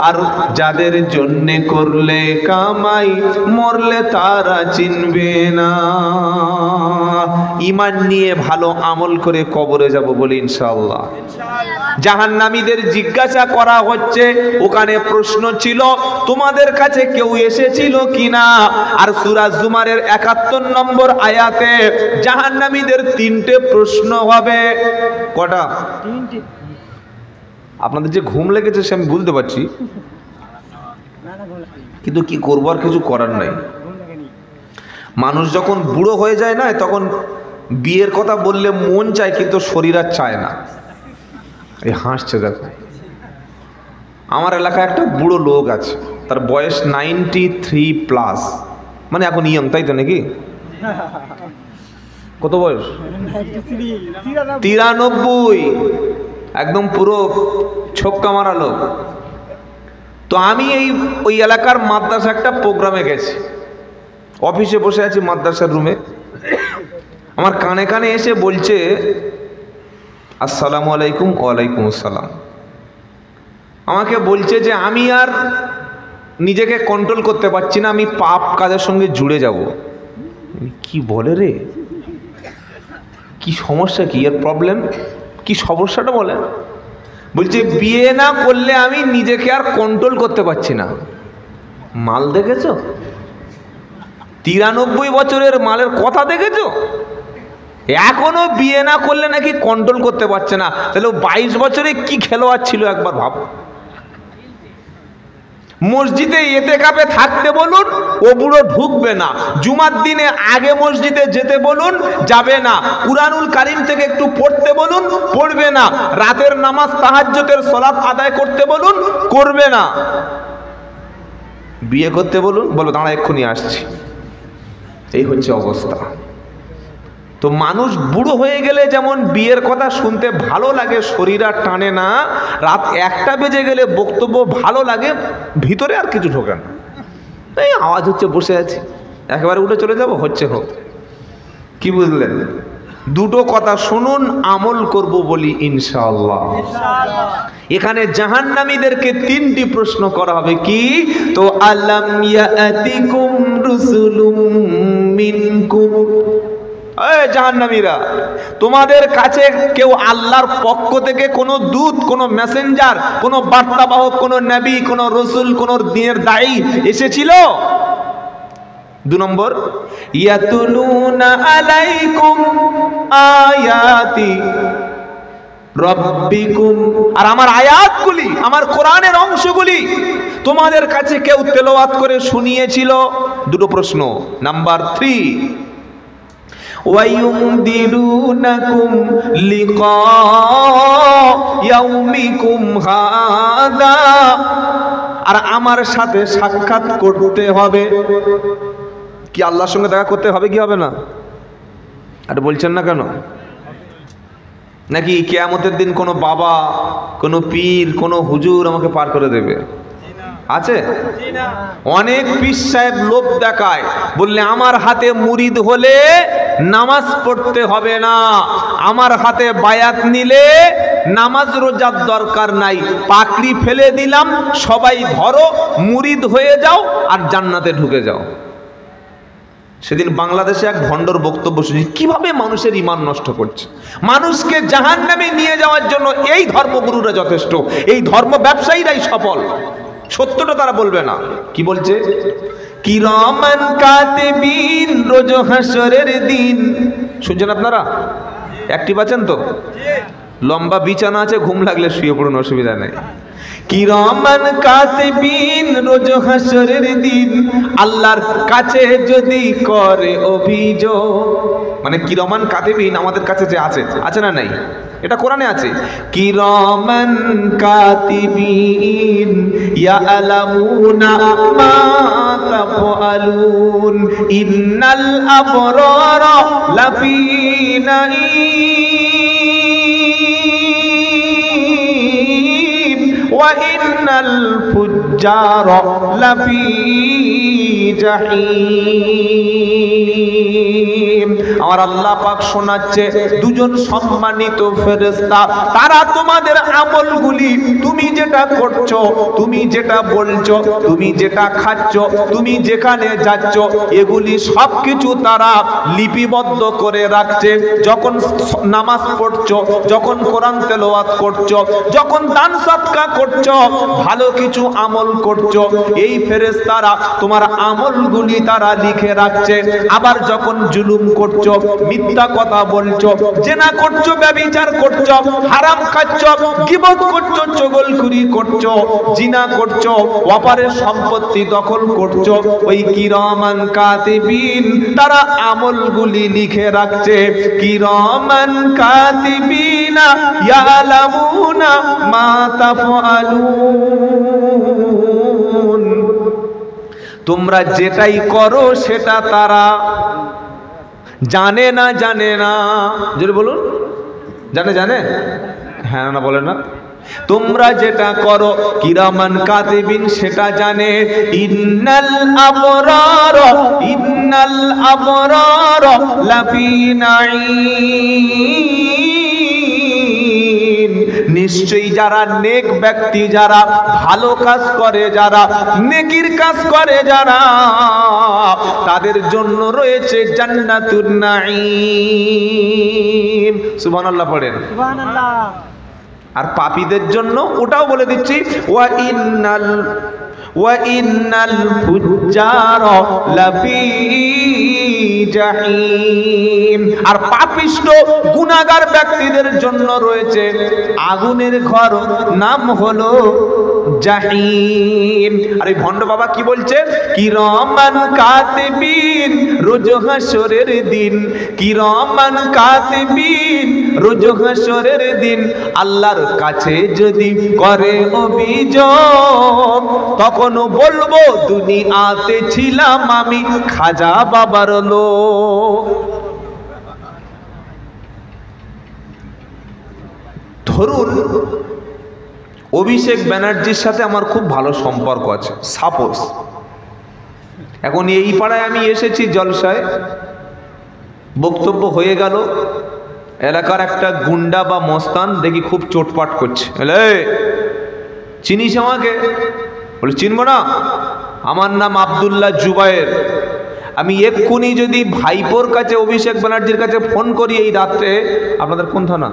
Speaker 1: আর যাদের জন্য করলে কামাই, মরলে তারা চিনবে না। ঈমান নিয়ে ভালো আমল করে কবরে যাব বলি ইনশাআল্লাহ। জাহান্নামীদের জিজ্ঞাসা করা হচ্ছে, ওখানে প্রশ্ন ছিল তোমাদের কাছে কেউ এসেছিল কিনা। আর সূরা জুমারের 71 নম্বর আয়াতে জাহান্নামীদের 3টে প্রশ্ন হবে। কটা? 3টে। আপনাদের যে ঘুম লেগেছে সে আমি বুঝতে পারছি, কিন্তু কি করবো, আর কিছু করার নাই। মানুষ যখন বুড়ো হয়ে যায় না, তখন বিয়ের কথা বললে মন চায় কিন্তু শরীর আর চায় না। এই হাসছে দেখো। আমার এলাকায় একটা বুড়ো লোক আছে, তার বয়স 93+, মানে এখন ইয়ং, তাই তো নাকি? কত বয়স? 93, একদম পুরো ছোক্কা মারা লোক। তো আমি ওই এলাকার মাদ্রাসা একটা প্রোগ্রামে গেছি, অফিসে বসে আছি মাদ্রাসার রুমে। আমার কানে কানে এসে বলছে আসসালামু আলাইকুম। ওয়ালাইকুম আসসালাম। আমাকে বলছে যে আমি আর নিজেকে কন্ট্রোল করতে পারছি না, আমি পাপ কাজের সঙ্গে জুড়ে যাব। কি বলে রে, কি সমস্যা, কি এর প্রবলেম, কি সমস্যাটা বলে? বলছে বিয়ে না করলে আমি নিজেকে আর কন্ট্রোল করতে পারছি না। মাল দেখেছো? 93 বছরের মালের কথা দেখেছো? এখনো বিয়ে না করলে নাকি কন্ট্রোল করতে পারছে না। তাহলে 22 বছরে কি খেলোয়াড় ছিল একবার ভাব। মসজিদে ইতিকাফে থাকতে বলুন, ও বুড়ো ঢুকবে না। জুমার দিনে আগে মসজিদে যেতে বলুন, যাবে না। কুরআনুল কারীম থেকে একটু পড়তে বলুন, পড়বে না। রাতের নামাজ তাহাজ্জুদের সালাত আদায় করতে বলুন, করবে না। বিয়ে করতে বলুন, বলো দাঁড়া এক্ষুনি আসছি। এই হচ্ছে অবস্থা। তো মানুষ বুড়ো হয়ে গেলে যেমন বিয়ের কথা শুনতে ভালো লাগে, শরীর আর টানে না। রাত 1টা বেজে গেলে বক্তব্য ভালো লাগে, ভিতরে আর কিছু ঢোকে না। এই আওয়াজ হচ্ছে, বসে আছি, একেবারে উঠে চলে যাব, হচ্ছে হোক। কি বুঝলেন? দুটো কথা শুনুন, আমল করব বলি ইনশাআল্লাহ। এখানে জাহান্নামীদেরকে 3টি প্রশ্ন করা হবে। কি? তো আলাম ইয়াতিকুম রুসুলুম মিনকুম, জাহান্নামীরা, তোমাদের কাছে কেউ আল্লাহর পক্ষ থেকে কোনো দূত, কোনো মেসেঞ্জার, কোনো বার্তাবাহক, কোনো নবী, কোনো রসুল, কোনো দ্বীনের দায়ী এসেছিল? 2 নম্বর, ইয়াতুলুনা আলাইকুম আয়াতি রব্বিকুম, আর আমার আয়াতগুলি, আমার কোরআনের অংশগুলি তোমাদের কাছে কেউ তেলাওয়াত করে শুনিয়েছিল? 2টো প্রশ্ন। নাম্বার 3, ওয়ায়ুমদিরুনাকুম লিকা ইয়াউমিকুম হাদা, আর আমার সাথে সাক্ষাৎ করতে হবে। কি আল্লাহর সঙ্গে দেখা করতে হবে কি হবে না? আর বলছেন না কেন? নাকি কিয়ামতের দিন কোনো বাবা, কোনো পীর, কোনো হুজুর আমাকে পার করে দেবে? আছে? অনেক পীর সাহেব লোভ দেখায়, বললে আমার হাতে মুরিদ হলে নামাজ পড়তে হবে না, আমার হাতে বায়াত নিলে নামাজ রোজার দরকার নাই, পাকড়ি ফেলে দিলাম, সবাই ধরো, মুরিদ হয়ে যাও আর জান্নাতে ঢুকে যাও। সেদিন বাংলাদেশে এক ভণ্ডর বক্তব্য শুনি, কিভাবে মানুষের ঈমান নষ্ট করছে, মানুষকে জাহান্নামে নিয়ে যাওয়ার জন্য এই ধর্মগুরুরা যথেষ্ট, এই ধর্ম ব্যবসায়ীরাই সফল। সত্যটা তারা বলবে না। কি বলছে? কিরামান কাতিবিন রোজ হাসরের দিন। শুনছেন আপনারা? অ্যাক্টিভ আছেন তো? লম্বা বিছানা আছে, ঘুম লাগলে শুয়ে পড়ুন, অসুবিধা নেই। কিরামান কাতিবিন রোজ হাসরের দিন আল্লাহর কাছে যদি করে অভিযোগ, মানে কিরামান কাতিবিন আমাদের কাছে যে আছে, আছে না নাই? এটা কোরআনে আছে। কিরামান কাতিবিন ইয়ালামুনা মা তাফআলুন ইন্নাল আবরারা লাফি নাঈম ওয়া ইন্নাল ফুজ্জারা লাফি জাহিম। আমার আল্লাহ পাক শোনাচ্ছে, দুজন সম্মানিত ফেরেশতা, তারা তোমাদের আমলগুলি, তুমি যেটা করছো, তুমি যেটা বলছো, তুমি যেটা খাচ্ছ, তুমি যেখানে যাচ্ছ, এগুলি সবকিছু তারা লিপিবদ্ধ করে রাখছে। যখন নামাজ পড়ছো, যখন কোরআন তেলাওয়াত করছো, যখন দান সদকা করছো, ভালো কিছু আমল করছো, এই ফেরেশতারা তোমার আমলগুলি তারা লিখে রাখছে। আবার যখন জুলুম করছো, মিথ্যা কথা বলছো, জেনা করছো, ব্যভিচার করছো, হারাম খাচ্ছো, গীবত করছো, চগলখুরি করছো, জিনা করছো, অপরের সম্পত্তি দখল করছো, ওই কিরামান কাতিবিন তারা আমলগুলি লিখে রাখছে। কিরামান কাতিবিনা ইয়ালামুনা মা তাফআলুন। তোমরা যেটাই করো সেটা তারা জানে না, জানে না। জোরে বলুন, জানে? জানে? হ্যাঁ না বলে না? তোমরা যেটা করো কিরামান কাতিবিন সেটা জানে। ইন্নাল আবরার লাফি নাঈম। নিশ্চয়ই যারা নেক ব্যক্তি, যারা ভালো কাজ করে, যারা নেকির কাজ করে, যারা, তাদের জন্য রয়েছে জান্নাতুন নাঈম। সুবহানাল্লাহ পড়েন। সুবহানাল্লাহ। আর পাপীদের জন্য ওটাও বলে দিচ্ছি, ওয়া ইন্নাল ফুজ্জারা লাফি জাহিম। আর পাপিষ্ঠ গুনাহগার ব্যক্তিদের জন্য রয়েছে আগুনের ঘর, নাম হলো জাহিম। আর এই ভণ্ড বাবা কি বলছে? কিরামান কাতিবিন রোজ হাসরের দিন, কিরামান কাতিবিন রোজ হাসরের দিন আল্লাহর কাছে যদি করে অভিযোগ, তখন বলবো দুনিয়াতে ছিলাম আমি খাজা বাবার লোক। ধরুন অভিষেক ব্যানার্জির সাথে আমার খুব ভালো সম্পর্ক আছে, সাপোজ। এখন এই পাড়ায় আমি এসেছি জলসায়, বক্তব্য হয়ে গেল, এলাকার একটা গুন্ডা বা মস্তান দেখি খুব চোটপাট করছে, চিনিস আমাকে? বলে চিনবো না, আমার নাম আব্দুল্লাহ জুবায়ের। আমি এক্ষুনি যদি ভাইপোর কাছে, অভিষেক ব্যানার্জির কাছে ফোন করি এই রাত্রে, আপনাদের কোন থানা?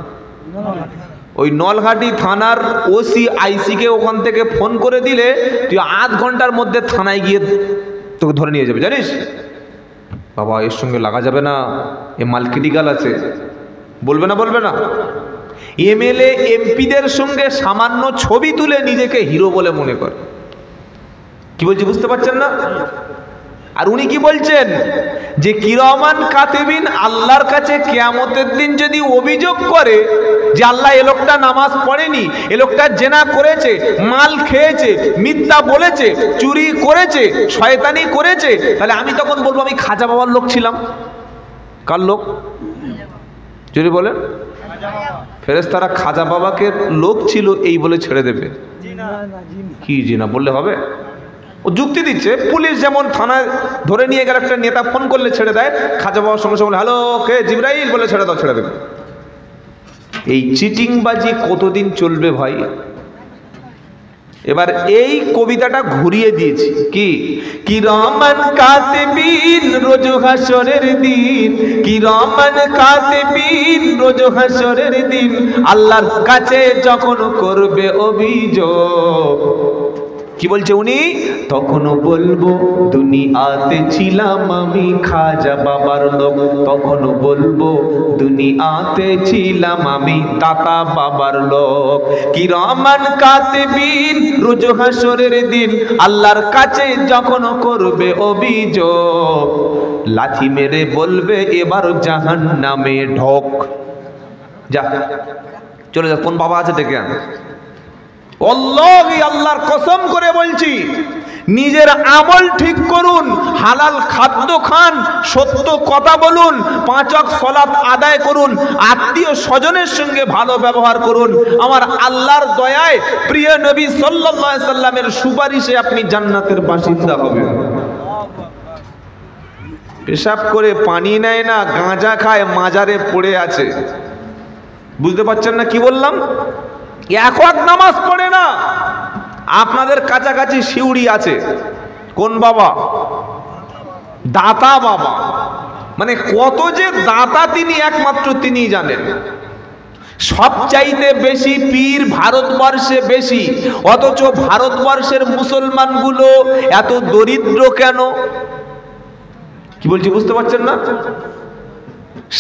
Speaker 1: ওই নলহাটি থানার ওসি আইসিকে ওখান থেকে ফোন করে দিলে তুই আধ ঘন্টার মধ্যে থানায় গিয়ে তোকে ধরে নিয়ে যাবে, জানিস? বাবা এর সঙ্গে লাগা যাবে না, এ মাল ক্রিটিক্যাল আছে। বলবে না? বলবে না? এমএলএ এমপিদের সঙ্গে সামান্য ছবি তুলে নিজেকে হিরো বলে মনে করে। কি বলছি বুঝতে পারছেন না? আর উনি কি বলছেন যে কিরামান কাতিবিন আল্লাহর কাছে কিয়ামতের দিন যদি অভিযোগ করে যে আল্লাহ এ লোকটা নামাজ পড়েনি, এ লোকটা জেনা করেছে, মাল খেয়েছে, মিথ্যা বলেছে, চুরি করেছে, শয়তানি করেছে, তাহলে আমি তখন বলবো আমি খাজা বাবার লোক ছিলাম। কার লোক? যদি বলেন ফেরেশতারা খাজা বাবাকে লোক ছিল এই বলে ছেড়ে দেবে? কি জিনা বললে হবে? ও যুক্তি দিচ্ছে। পুলিশ যেমন থানায় ধরে নিয়ে গেলে একটা নেতা ফোন করলে ছেড়ে দেয়, খাজা বাবার সঙ্গে সঙ্গে হ্যালো কে জিবরাইল বলে ছেড়ে দাও, ছেড়ে দেবে। এই চিটিংবাজি কতদিন চলবে ভাই? এবার এই কবিতাটা ঘুরিয়ে দিয়েছি কি কিরামান কাতিবিন রোজ হাসরের দিন, কিরামান কাতিবিন রোজ হাসরের দিন, আল্লাহর কাছে যখন করবে অভিযোগ, কি বলছে উনি? তখনও বলবো দুনিয়াতে ছিলাম আমি খাজা বাবার লোক, তখনও বলবো দুনিয়াতে ছিলাম আমি দাতা বাবার লোক। কিরামান কাতিবিন রোজ হাসরের দিন, আল্লাহর কাছে যখন করবে অভিযোগ, লাথি মেরে বলবে এবার জাহান্নামে ঢোক। যা চলে যা, কোন বাবা আছে ডেকে আন। আল্লাহি আল্লাহর কসম করে বলছি, নিজের আমল ঠিক করুন, হালাল খাদ্য খান, সত্য কথা বলুন, 5 ওয়াক্ত সালাত আদায় করুন, আত্মীয় স্বজনের সঙ্গে ভালো ব্যবহার করুন। আমার আল্লাহর দয়ায় প্রিয় নবী সাল্লাল্লাহু আলাইহি সাল্লামের সুপারিশে আপনি জান্নাতের বাসিন্দা হবেন। পেশাব করে পানি নেয় না, গাঁজা খায়, মাজারে পড়ে আছে। বুঝতে পারছেন না কি বললাম? এক ওয়াক্ত নামাজ পড়ে না, আপনাদের কাছাকাছি শিউড়ি আছে। কোন বাবা? দাতা বাবা। মানে কত যে দাতা তিনি একমাত্র তিনিই জানেন। সবচাইতে বেশি পীর ভারতবর্ষে বেশি, অথচ ভারতবর্ষের মুসলমানগুলো এত দরিদ্র কেন? কি বলছি বুঝতে পারছেন না?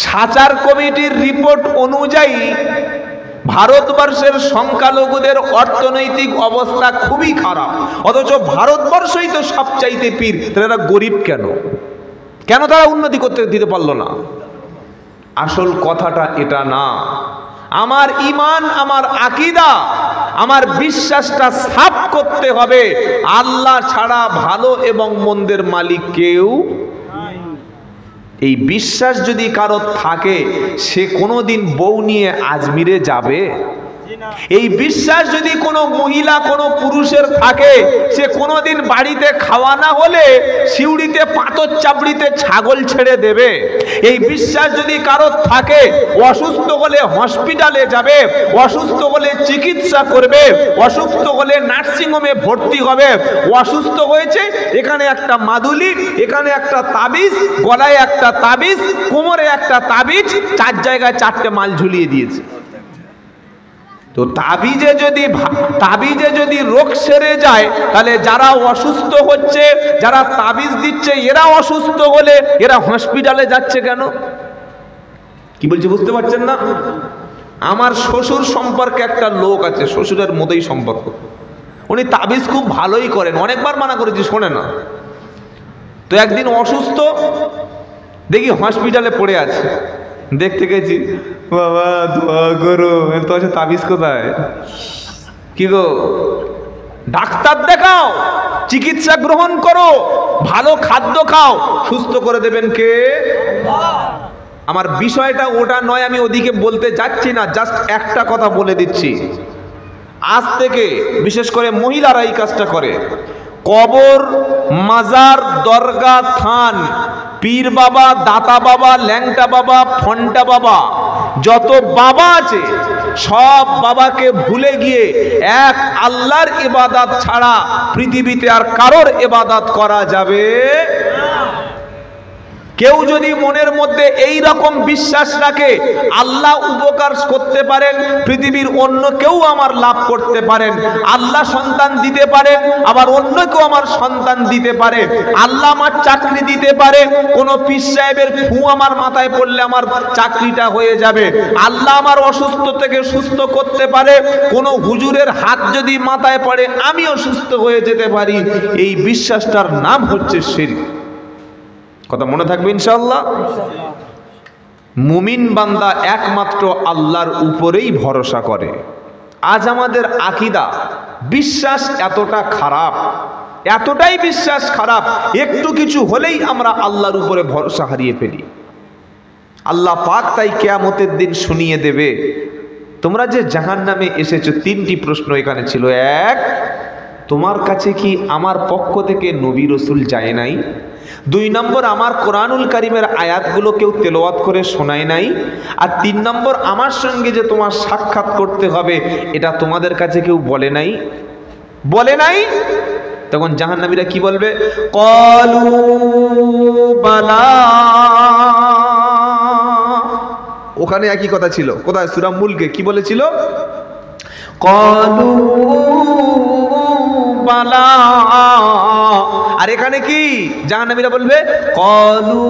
Speaker 1: সাচার কমিটির রিপোর্ট অনুযায়ী ভারতবর্ষের সংখ্যালঘুদের অর্থনৈতিক অবস্থা খুবই খারাপ, অথচ ভারতবর্ষই তো সবচাইতে পীর, তারা গরিব কেন? কেন তারা উন্নতি করতে দিতে পারলো না? আসল কথাটা এটা না। আমার ঈমান, আমার আকীদা, আমার বিশ্বাসটা সাফ করতে হবে, আল্লাহ ছাড়া ভালো এবং মন্দের মালিক কেউ। এই বিশ্বাস যদি কারো থাকে, সে কোনোদিন বউ নিয়ে আজমিরে যাবে? এই বিশ্বাস যদি কোনো মহিলা কোনো পুরুষের থাকে, সে কোনোদিন বাড়িতে খাওয়া না হলে শিউড়িতে পাথর চাপড়িতে ছাগল ছেড়ে দেবে? এই বিশ্বাস যদি কারো থাকে, অসুস্থ হলে হসপিটালে যাবে, অসুস্থ হলে চিকিৎসা করবে, অসুস্থ হলে নার্সিংহোমে ভর্তি হবে। অসুস্থ হয়েছে, এখানে একটা মাদুলি, এখানে একটা তাবিজ, গলায় একটা তাবিজ, কোমরে একটা তাবিজ, 4 জায়গায় 4টে মাল ঝুলিয়ে দিয়েছে। তো তাবিজে যদি রোগ সেরে যায়, তাহলে যারা অসুস্থ হচ্ছে, যারা তাবিজ দিচ্ছে, এরা অসুস্থ হলে এরা হসপিটালে যাচ্ছে কেন? কি বলছি বুঝতে পারছেন না? আমার শ্বশুর সম্পর্কে একটা লোক আছে, শ্বশুরের মতোই সম্পর্ক, উনি তাবিজ খুব ভালোই করেন, অনেকবার মানা করেছি, শোনে না। তো একদিন অসুস্থ দেখি হসপিটালে পড়ে আছে, দেখতে গেছি, বাবা দোয়া করো, তো আছে তাবিজ কোথায়? কি গো, ডাক্তার দেখাও, চিকিৎসা গ্রহণ করো, ভালো খাদ্য খাও, সুস্থ করে দেবেন কে? আমার বিষয়টা ওটা নয়, আমি ওদিকে বলতে যাচ্ছি না, জাস্ট একটা কথা বলে দিচ্ছি। আজ থেকে বিশেষ করে মহিলারা এই কাজটা করে। কবর, মাজার, দরগা, থান, পীর বাবা, দাতা বাবা, ল্যাংটা বাবা, ফন্টা বাবা, যত বাবা আছে সব বাবাকে ভুলে গিয়ে এক আল্লাহর ইবাদত ছাড়া পৃথিবীতে আর কারোর ইবাদত করা যাবে? কেউ যদি মনের মধ্যে এই রকম বিশ্বাস রাখে, আল্লাহ উপকার করতে পারেন, পৃথিবীর অন্য কেউ আমার লাভ করতে পারেন, আল্লাহ সন্তান দিতে পারেন, আবার অন্য কেউ আমার সন্তান দিতে পারে, আল্লাহ আমার চাকরি দিতে পারে, কোনো পীর সাহেবের ফু আমার মাথায় পড়লে আমার চাকরিটা হয়ে যাবে, আল্লাহ আমার অসুস্থ থেকে সুস্থ করতে পারে, কোনো হুজুরের হাত যদি মাথায় পড়ে আমিও সুস্থ হয়ে যেতে পারি, এই বিশ্বাসটার নাম হচ্ছে শিরক। কথা মনে থাকবে ইনশাআল্লাহ। মুমিন বান্দা একমাত্র আল্লাহর উপরেই ভরসা করে। আজ আমাদের আকীদা, বিশ্বাস এতটা খারাপ, এতটাই বিশ্বাস খারাপ, একটু কিছু হলেই আমরা আল্লাহর উপরে ভরসা হারিয়ে ফেলি। আল্লাহ পাক তাই কিয়ামতের দিন শুনিয়ে দেবে, তোমরা যে জাহান্নামে এসেছো, তিনটি প্রশ্ন এখানে ছিল। এক, তোমার কাছে কি আমার পক্ষ থেকে নবী রসুল যায় নাই? দুই নম্বর, আমার কোরআনুল কারীমের আয়াতগুলো কেউ তেলাওয়াত করে শোনায় নাই? আর তিন নম্বর, আমার সঙ্গে যে তোমার সাক্ষাৎ করতে হবে এটা তোমাদের কাছে কেউ বলে নাই? বলে নাই? তখন জাহান্নামীরা কি বলবে? ক্বালু বালা। ওখানে একই কথা ছিল। কোথায়? সূরা মুলকে কি বলেছিল? ক্বালু বালা। আর এখানে কি জাহান্নামীরা বলবে? ক্বালু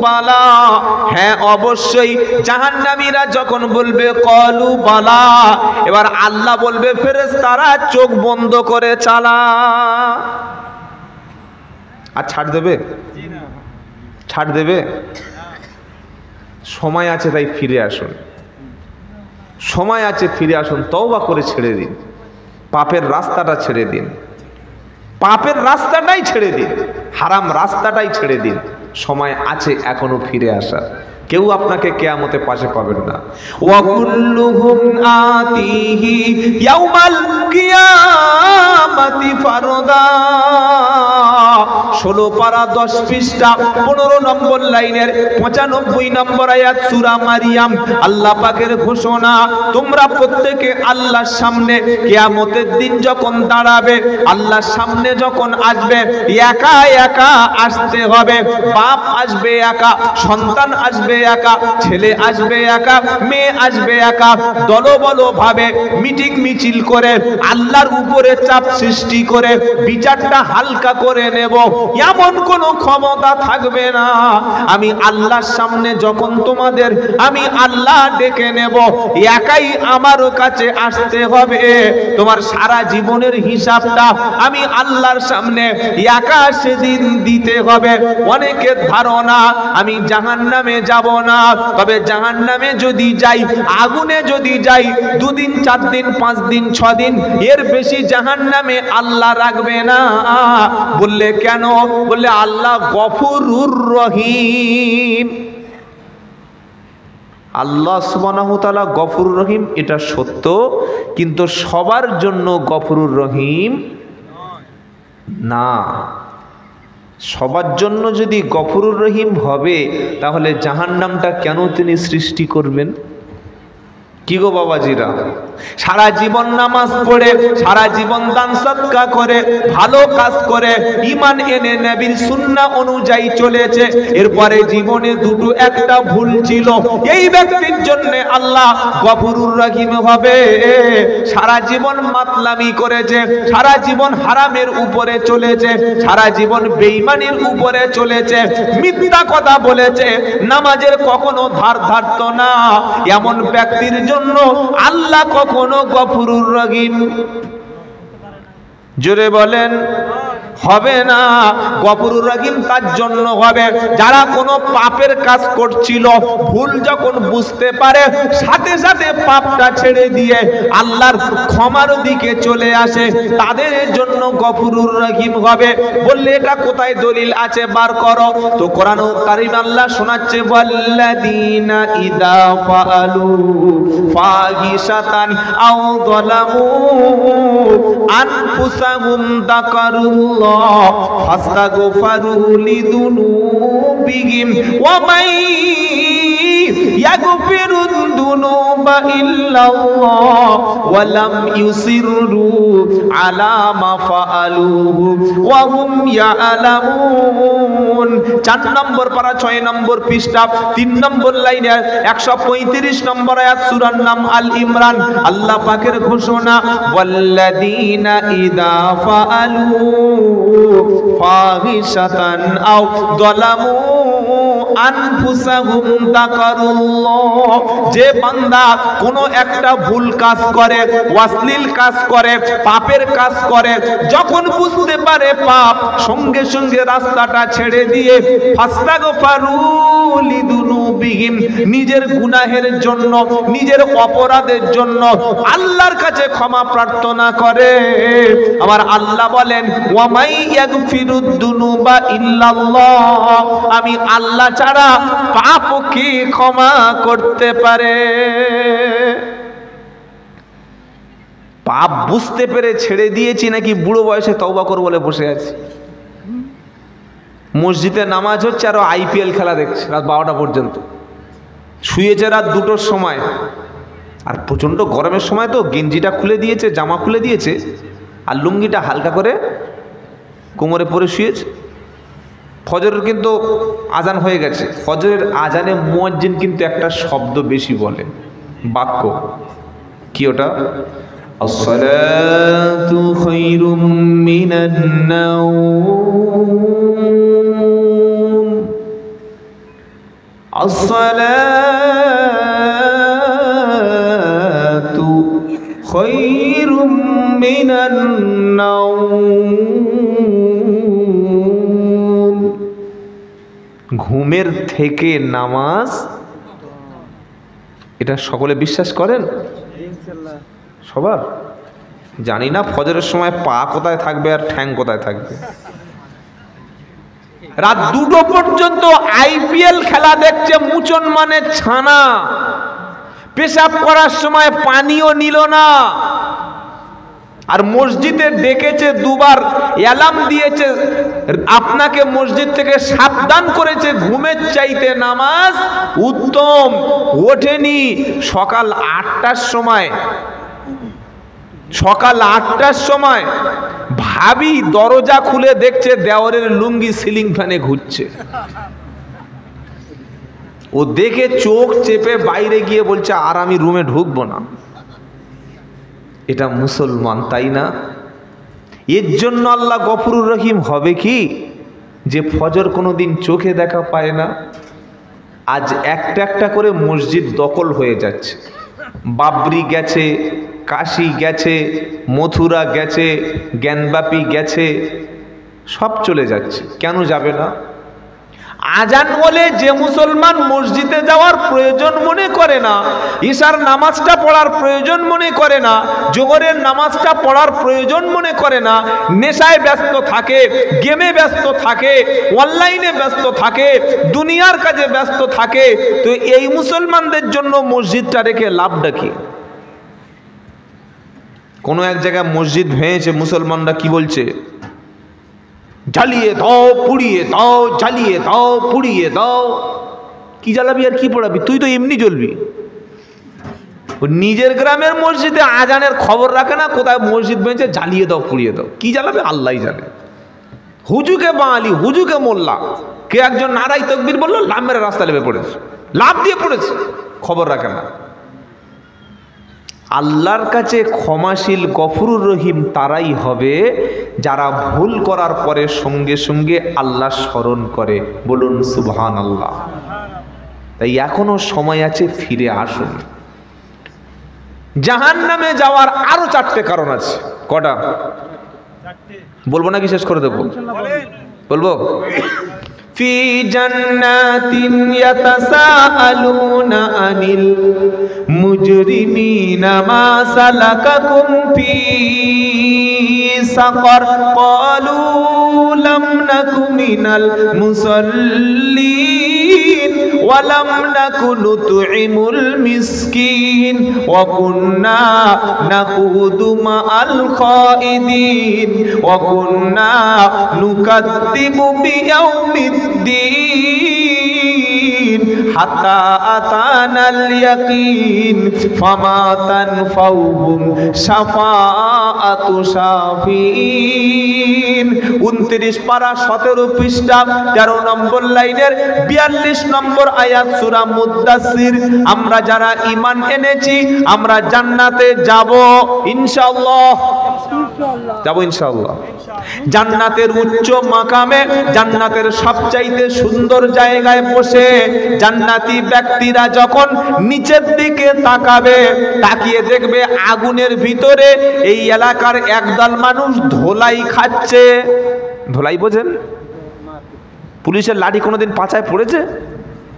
Speaker 1: বালা। হ্যাঁ, অবশ্যই। জাহান্নামীরা যখন বলবে ক্বালু বালা, এবার আল্লাহ বলবে ফেরেশতারা চোখ বন্ধ করে চালা। আর ছাড় দেবে? ছাড় দেবে? সময় আছে, তাই ফিরে আসুন। সময় আছে, ফিরে আসুন। তওবা করে ছেড়ে দিন, পাপের রাস্তাটা ছেড়ে দিন, পাপের রাস্তাটাই ছেড়ে দিন, হারাম রাস্তাটাই ছেড়ে দিন। সময় আছে এখনো ফিরে আসার। কেউ আপনাকে কিয়ামতে পাশে পাবেন না। ওয়া কুল্লুহুম আতিহি ইয়াউমাল কিয়ামাতি ফারদা। 16 পারা 10 পৃষ্ঠা 15 নম্বর লাইনের 95 নম্বর আয়াত সূরা মারিয়াম। আল্লাহ পাকের ঘোষণা, তোমরা প্রত্যেকে আল্লাহর সামনে কিয়ামতের দিন যখন দাঁড়াবে, আল্লাহর সামনে যখন আসবে, একা একা আসতে হবে। বাপ আসবে একা, সন্তান আসবে একা, ছেলে আসবে একা, মেয়ে আসবে একা। দলবল ভাবে মিটিং মিছিল করে আল্লাহর উপরে চাপ সৃষ্টি করে বিচারটা হালকা করে নেব, এমন কোনো ক্ষমতা থাকবে না। আমি আল্লাহর সামনে যখন তোমাদের আমি আল্লাহ ডেকে নেব, একাই আমার কাছে আসতে হবে। তোমার সারা জীবনের হিসাবটা আমি আল্লাহর সামনে একা সেদিন দিতে হবে। অনেকের ধারণা আমি জাহান্নামে যাব না, তবে জাহান্নামে যদি যাই, আগুনে যদি যাই, 2 দিন 4 দিন 5 দিন 6 দিন, এর বেশি জাহান্নামে আল্লাহ রাখবে না। বললে কেন? বললে আল্লাহ গফুরুর রহিম। আল্লাহ সুবহানাহু ওয়া তাআলা গফুরুর রহিম, এটা সত্য, কিন্তু সবার জন্য গফুরুর রহিম না। সবার জন্য যদি গফুরুর রহিম হবে, তাহলে জাহান্নামটা কেন তিনি সৃষ্টি করবেন? কি গো বাবাজিরা, সারা জীবন নামাজ পড়ে, সারা জীবন দান সদকা করে, ভালো কাজ করে, ঈমান এনে নবীর সুন্নাহ অনুযায়ী চলেছে, এরপরে জীবনে দুটো একটা ভুল ছিল, এই ব্যক্তির জন্য আল্লাহ গফুরুর রহিম হবে। সারা জীবন মাতলামি করেছে, সারা জীবন হারামের উপরে চলেছে, সারা জীবন বেঈমানির উপরে চলেছে, মিথ্যা কথা বলেছে, নামাজের কখনো ধার ধারতো না, এমন ব্যক্তির জন্য আল্লাহ কখনো গফুরুর রহিম জোরে বলেন হবে না। গফুরুর রহিম তার জন্য হবে যারা কোনো পাপের কাজ করছিল, ভুল যখন বুঝতে পারে, সাথে সাথে পাপটা ছেড়ে দিয়ে আল্লাহর ক্ষমার দিকে চলে আসে, তাদের জন্য গফুরুর রহিম হবে। বললে এটা কোথায় দলিল আছে, বার করো তো। কোরআন কারীম আল্লাহ শোনাচ্ছে, ওয়াল্লাযীনা ইযা ফাআলু ফাহিশাতান আও যালামু আনফুসাহুম যাকারুল্লাহ ফাস্তাগফিরু লিযুনুবিহিম ওয়া মান ইয়াগফিরু যুনুবা ইল্লাল্লাহ ওয়া লাম ইউসিররু আলা মা ফাআলুহু ওয়া হুম ইয়ালামুন। 4 নম্বর পারা 6 নম্বর পৃষ্ঠা 3 নম্বর লাইনে 135 নম্বর আয়াত সূরার নাম আল ইমরান। আল্লাহ পাকের ঘোষণা, ওয়াল্লাযীনা ইযা ফাআলু ফাহিশাতান আও যালামু আনফুসাহুম যাকারুল্লাহ, যে বান্দা কোনো একটা ভুল কাজ করে, অশ্লীল কাজ করে, পাপের কাজ করে, যখন বুঝতে পারে পাপ, সঙ্গে সঙ্গে রাস্তাটা ছেড়ে দিয়ে ফাস্তাগফারু লিযুনুবিহিম, নিজের গুনাহের জন্য, নিজের অপরাধের জন্য আল্লাহর কাছে ক্ষমা প্রার্থনা করে। আমার আল্লাহ বলেন ওয়া মাই ইয়াগফিরুদ দুনুবা ইল্লাল্লাহ, আমি আল্লাহ ছাড়া পাপ কি ক্ষমা করতে পারে? পাপ বুঝতে পেরে ছেড়ে দিয়েছি নাকি বুড়ো বয়সে তওবা করব বলে বসে আছি? মসজিদে নামাজ হচ্ছে আর আইপিএল খেলা দেখছে রাত 12টা পর্যন্ত, শুয়েছে রাত 2টোর সময়, আর প্রচণ্ড গরমের সময় তো গেঞ্জিটা খুলে দিয়েছে, জামা খুলে দিয়েছে, আর লুঙ্গিটা হালকা করে কোমরে পরে শুয়েছে। ফজরের কিন্তু আজান হয়ে গেছে, ফজরের আজানে মুয়াজ্জিন কিন্তু একটা শব্দ বেশি বলে, বাক্য কি ওটা? আসসালাতু খায়রুম মিনান নাওম, আসসালাতু খায়রুম মিনান নাওম, ঘুমের থেকে নামাজ। এটা সকলে বিশ্বাস করেন? সবার জানি না ফজরের সময় পা কোথায় থাকবে আর ঠ্যাং কোথায় থাকবে। রাত 2টো পর্যন্ত আইপিএল খেলা দেখছে মুচন মানে ছানা, পেশাব করার সময় পানিও নিল না, আর মসজিদে ডেকেছে দুবার, অ্যালার্ম দিয়েছে, আপনাকে মসজিদ থেকে সাবধান করেছে ঘুমের চাইতে নামাজ উত্তম, ওঠেনি। সকাল 8টার সময়, সকাল 8টার সময় ভাবি দরজা খুলে দেখছে দেওরের লুঙ্গি সিলিং ফ্যানে ঘুরছে। ও দেখে চোখ চেপে বাইরে গিয়ে বলছে আর আমি রুমে ঢুকবো না। এটা মুসলমান, তাই না? এর জন্য আল্লাহ গফুরুর রহিম হবে কি, যে ফজর কোনোদিন চোখে দেখা পায় না, আজ একটা একটা করে মসজিদ দখল হয়ে যাচ্ছে। বাবরি গেছে, কাশী গেছে, মথুরা গেছে, জ্ঞানবাপী গেছে, সব চলে যাচ্ছে। কেন যাবে না? আজান বলে যে মুসলমান মসজিদে যাওয়ার প্রয়োজন মনে করে না, ঈশার নামাজটা পড়ার প্রয়োজন মনে করে না, জোহরের নামাজটা পড়ার প্রয়োজন মনে করে না, নেশায় ব্যস্ত থাকে, গেমে ব্যস্ত থাকে, অনলাইনে ব্যস্ত থাকে, দুনিয়ার কাজে ব্যস্ত থাকে, তো এই মুসলমানদের জন্য মসজিদটা রেখে লাভটা কি? কোনো এক জায়গায় মসজিদ ভেঙেছে, মুসলমানরা কি বলছে? জ্বালিয়ে দাও, পুড়িয়ে দাও, জ্বালিয়ে দাও, পুড়িয়ে দাও। কি জ্বালাবি আর কি পড়াবি? তুই তো এমনি জ্বলবি। নিজের গ্রামের মসজিদে আজানের খবর রাখে না, কোথায় মসজিদ ভেঙেছে, জ্বালিয়ে দাও, পুড়িয়ে দাও। কি জ্বালাবে আল্লাহই জানে। হুজুকে বাঙালি, হুজুকে মোল্লা, কে একজন নারাই তকবীর বললো, লাভ মেরে রাস্তা লেবে পড়েছে, লাভ দিয়ে পড়েছে, খবর রাখে না। আল্লাহর কাছে ক্ষমাশীল গফুরুর রহিম তারাই হবে যারা ভুল করার পরে সঙ্গে সঙ্গে আল্লাহ স্মরণ করে। বলুন সুবহানাল্লাহ। তাই এখনো সময় আছে, ফিরে আসুন। জাহান্নামে যাওয়ার আরো 4টে কারণ আছে। কটা বলবো নাকি শেষ করে দেবো? বলবো। ফি জান্নাতিন ইয়াতাসাআলুনা আনিল মুজরিমিনা মা সালাকাকুম ফি সাকার ক্বালু লাম নাকু মিনাল মুসাল্লিন ওয়া লাম নাকু নুতঈমুল মিসকিন ওয়া কুন্না নাকুদু মাআল খাইদিন ওয়া কুন্না নুকাদ্দিবু বিয়াউমিদ্দিন হাত্তা আতানাল ইয়াকিন ফামা তানফাউহুম শাফাআতু শাফিন। 29 পারা 17 পৃষ্ঠা 13 নম্বর লাইনের 42 নম্বর আয়াত সূরা মুদ্দাসসির। আমরা যারা ঈমান এনেছি আমরা জান্নাতে যাব ইনশাআল্লাহ। যাবো ইনশাআল্লাহ। জান্নাতের উচ্চ মাকামে, জান্নাতের সবচাইতে সুন্দর জায়গায় বসে জান্নাতি ব্যক্তিরা যখন নিচের দিকে তাকাবে, তাকিয়ে দেখবে আগুনের ভিতরে এই এলাকার একদল মানুষ ধোলাই খাচ্ছে। ধোলাই বোঝেন? পুলিশের লাঠি কোনোদিন পাছায় পড়েছে?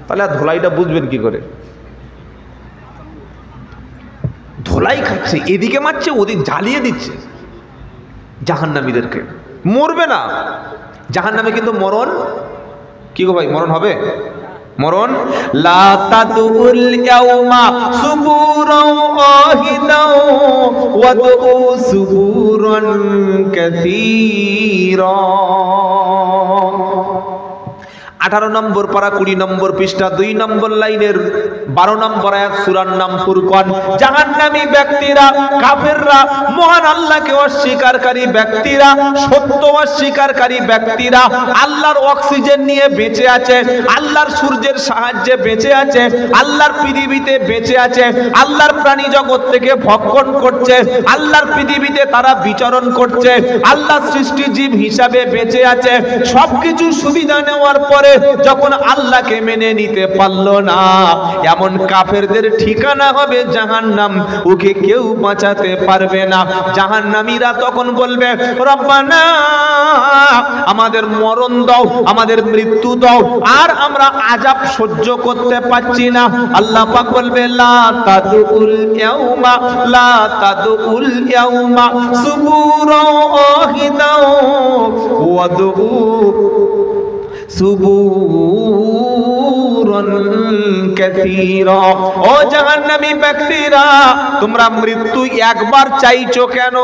Speaker 1: তাহলে আর ধোলাইটা বুঝবেন কি করে? ধোলাই খাচ্ছে, এদিকে মারছে, ওদিক জ্বালিয়ে দিচ্ছে জাহান্নামীদেরকে। মরবে না জাহান্নামে, কিন্তু মরণ কি গো ভাই? মরণ হবে? মরণ লা তাদুল ইয়াউমা সুবুরান ওয়াহিদাও ওয়াদউ সুবুরান কাসীরা। 18 নম্বর পারা 20 নম্বর পৃষ্ঠা 2 নম্বর লাইনের 12 নম্বর আয়াত, সূরার নাম ফুরকান। জাহান্নামী ব্যক্তিরা, কাফেররা, মহান আল্লাহকে অস্বীকারকারী ব্যক্তিরা, সত্য অস্বীকারকারী ব্যক্তিরা আল্লাহর অক্সিজেন নিয়ে বেঁচে আছে, আল্লাহর সূর্যের সাহায্যে বেঁচে আছে, আল্লাহর পৃথিবীতে বেঁচে আছে, আল্লাহর প্রাণী জগৎ থেকে ভক্ষণ করছে, আল্লাহর পৃথিবীতে তারা বিচরণ করছে, আল্লাহর সৃষ্টি জীব হিসাবে বেঁচে আছে। সবকিছু সুবিধা নেওয়ার পরে যখন আল্লাহকে মেনে নিতে পারলো না, এমন কাফেরদের ঠিকানা হবে জাহান্নাম, ওকে কেউ বাঁচাতে পারবে না। জাহান্নামীরা তখন বলবে, রব্বানা আমাদের মরণ দাও, আমাদের মৃত্যু দাও, আর আমরা আযাব সহ্য করতে পারছি না। আল্লাহ পাক বলবে, লা তাদুল ইয়াউমা, লা তাদুল ইয়াউমা সুবুরান ওয়াহিদাও ওয়াদউ সুবুরান কাসীরা। ও জাহান্নামী ব্যক্তিরা, তোমরা মৃত্যু একবার চাইছো কেন?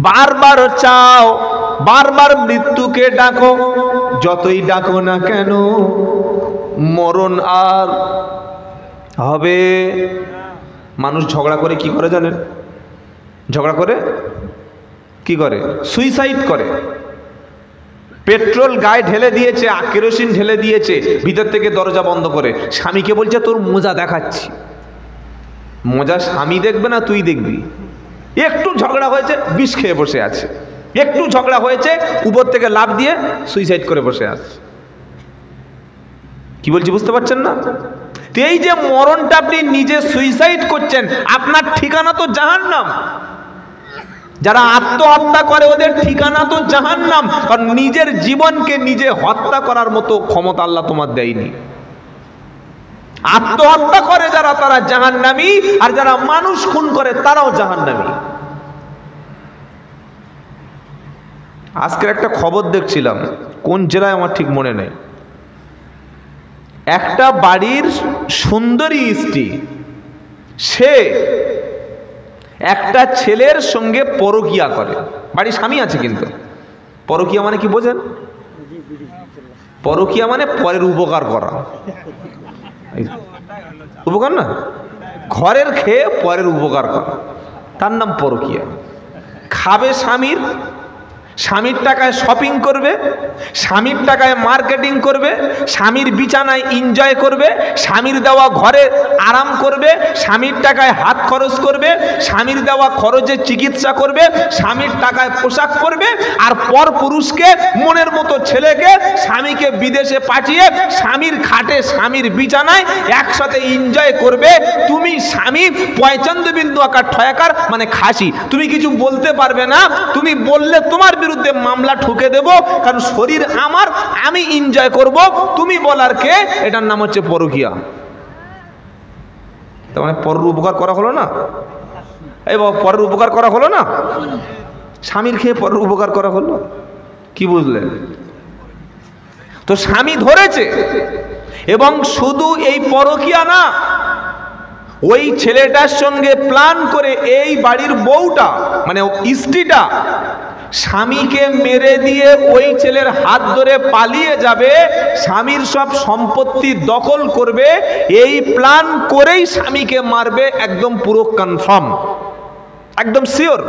Speaker 1: বারবার চাও, বারবার মৃত্যুকে ডাকো, যতই ডাকো না কেন মরণ আর হবে। মানুষ ঝগড়া করে কি করে জানেন? ঝগড়া করে কি করে? সুইসাইড করে। পেট্রোল গায়ে ঢেলে দিয়েছে, কেরোসিন ঢেলে দিয়েছে, ভিতর থেকে দরজা বন্ধ করে স্বামীকে বলছে তোর মোজা দেখাচ্ছি। মোজা স্বামী দেখবে না তুই দেখবি। একটু ঝগড়া হয়েছে, বিষ খেয়ে বসে আছে। একটু ঝগড়া হয়েছে, উপর থেকে লাফ দিয়ে সুইসাইড করে বসে আছে। কি বলছি বুঝতে পারছেন না? এই যে মরণটা আপনি নিজে সুইসাইড করছেন, আপনার ঠিকানা তো জাহান্নাম। যারা আত্মহত্যা করে ওদের ঠিকানা তো জাহান্নাম, কারণ নিজের জীবনকে নিজে হত্যা করার মতো ক্ষমতা আল্লাহ তোমার দেয়নি। আত্মহত্যা করে যারা, তারা জাহান্নামী, আর যারা মানুষ খুন করে তারাও জাহান্নামী। আজকের একটা খবর দেখছিলাম, কোন জেলায় আমার ঠিক মনে নেই। একটা বাড়ির সুন্দরী স্ত্রী, সে একটা ছেলের সঙ্গে পরকীয়া করে। বাড়ির স্বামী আছে, কিন্তু পরকীয়া মানে কি বোঝেন? পরকীয়া মানে পরের উপকার করা। উপকার না, ঘরের খেয়ে পরের উপকার করা, তার নাম পরকীয়া। খাবে স্বামীর, স্বামীর টাকায় শপিং করবে, স্বামীর টাকায় মার্কেটিং করবে, স্বামীর বিছানায় এনজয় করবে, স্বামীর দেওয়া ঘরে আরাম করবে, স্বামীর টাকায় হাত খরচ করবে, স্বামীর দেওয়া খরচে চিকিৎসা করবে, স্বামীর টাকায় পোশাক পরবে, আর পর পুরুষকে, মনের মতো ছেলেকে, স্বামীকে বিদেশে পাঠিয়ে স্বামীর খাটে, স্বামীর বিছানায় একসাথে এনজয় করবে। তুমি স্বামী পয়চন্দ্রবিন্দু আকার ঠয়াকার মানে খাসি, তুমি কিছু বলতে পারবে না। তুমি বললে তোমার বিরুদ্ধে মামলা ঠুকে দেব, কারণ শরীর আমার, আমি এনজয় করব, তুমি বলার কে? এটার নাম হচ্ছে পরকীয়া। তার মানে পরের উপকার করা হলো না? এই বাবা, পরের উপকার করা হলো না? স্বামীর খেয়ে পরের উপকার করা হলো। কি বুঝলেন? তো স্বামী ধরেছে, এবং শুধু এই পরকীয়া না, ওই ছেলেটার সঙ্গে প্ল্যান করে এই বাড়ির বউটা মানে স্ত্রীটা স্বামীকে মেরে দিয়ে ওই ছেলের হাত ধরে পালিয়ে যাবে, স্বামীর সব সম্পত্তি দখল করবে, এই প্ল্যান করেই স্বামীকে মারবে। একদম পুরো কনফার্ম, একদম শিওর।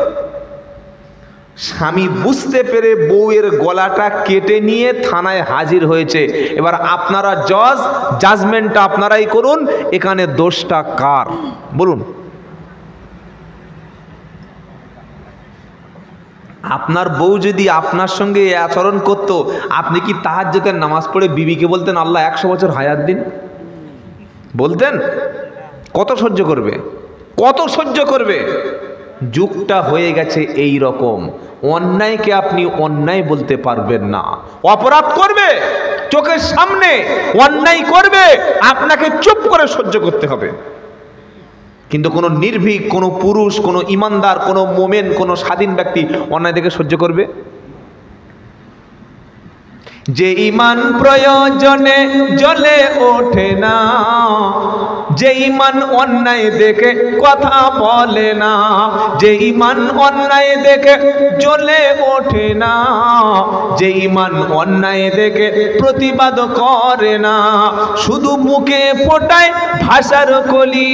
Speaker 1: স্বামী বুঝতে পেরে বউয়ের গলাটা কেটে নিয়ে থানায় হাজির হয়েছে। এবার আপনারা জাজমেন্টটা আপনারাই করুন, এখানে দোষটা কার বলুন? আপনার বউ যদি আপনার সঙ্গে এই আচরণ করতো, আপনি কি তাহাজ্জুদের নামাজ পড়ে বিবিকে বলতেন আল্লাহ 100 বছর হায়াত দিন? বলতেন? কত সহ্য করবে? কত সহ্য করবে? যুগটা হয়ে গেছে এই রকম। অন্যায়কে আপনি অন্যায় বলতে পারবেন না। অপরাধ করবে, চোখের সামনে অন্যায় করবে, আপনাকে চুপ করে সহ্য করতে হবে। কিন্তু কোনো নির্ভীক, কোনো পুরুষ, কোনো ইমানদার, কোনো মোমেন, কোনো স্বাধীন ব্যক্তি অন্যায় থেকে সহ্য করবে? যে ইমান প্রয়োজনে জ্বলে ওঠে না, যে ইমান অন্যায় দেখে কথা বলে না, যে ইমান অন্যায় দেখে জ্বলে ওঠে না, যে ইমান অন্যায় দেখে প্রতিবাদ করে না, শুধু মুখে ফোটায় ভাষার কলি,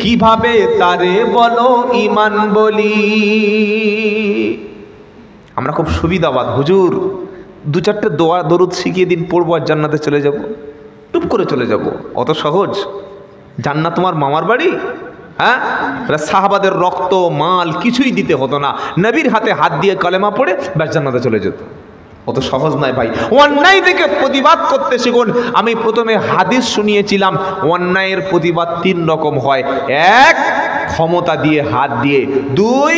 Speaker 1: কিভাবে তারে বলো ইমান বলি? আমরা খুব সুবিধাবাদ, হুজুর 2-4টে দোয়া দরুদ শিখিয়ে দিন, পড়বো আর জান্নাতে চলে যাব, টুপ করে চলে যাব। অত সহজ? জান্নাত তোমার মামার বাড়ি? হ্যাঁ, সাহাবাদের রক্ত মাল কিছুই দিতে হতো না, নবীর হাতে হাত দিয়ে কলেমা পড়ে ব্যাস জান্নাতে চলে যেত। অত সহজ নয় ভাই। অন্যায় থেকে প্রতিবাদ করতে শিখুন। আমি প্রথমে হাদিস শুনিয়েছিলাম, অন্যায়ের প্রতিবাদ 3 রকম হয়। 1 ক্ষমতা দিয়ে, হাত দিয়ে। 2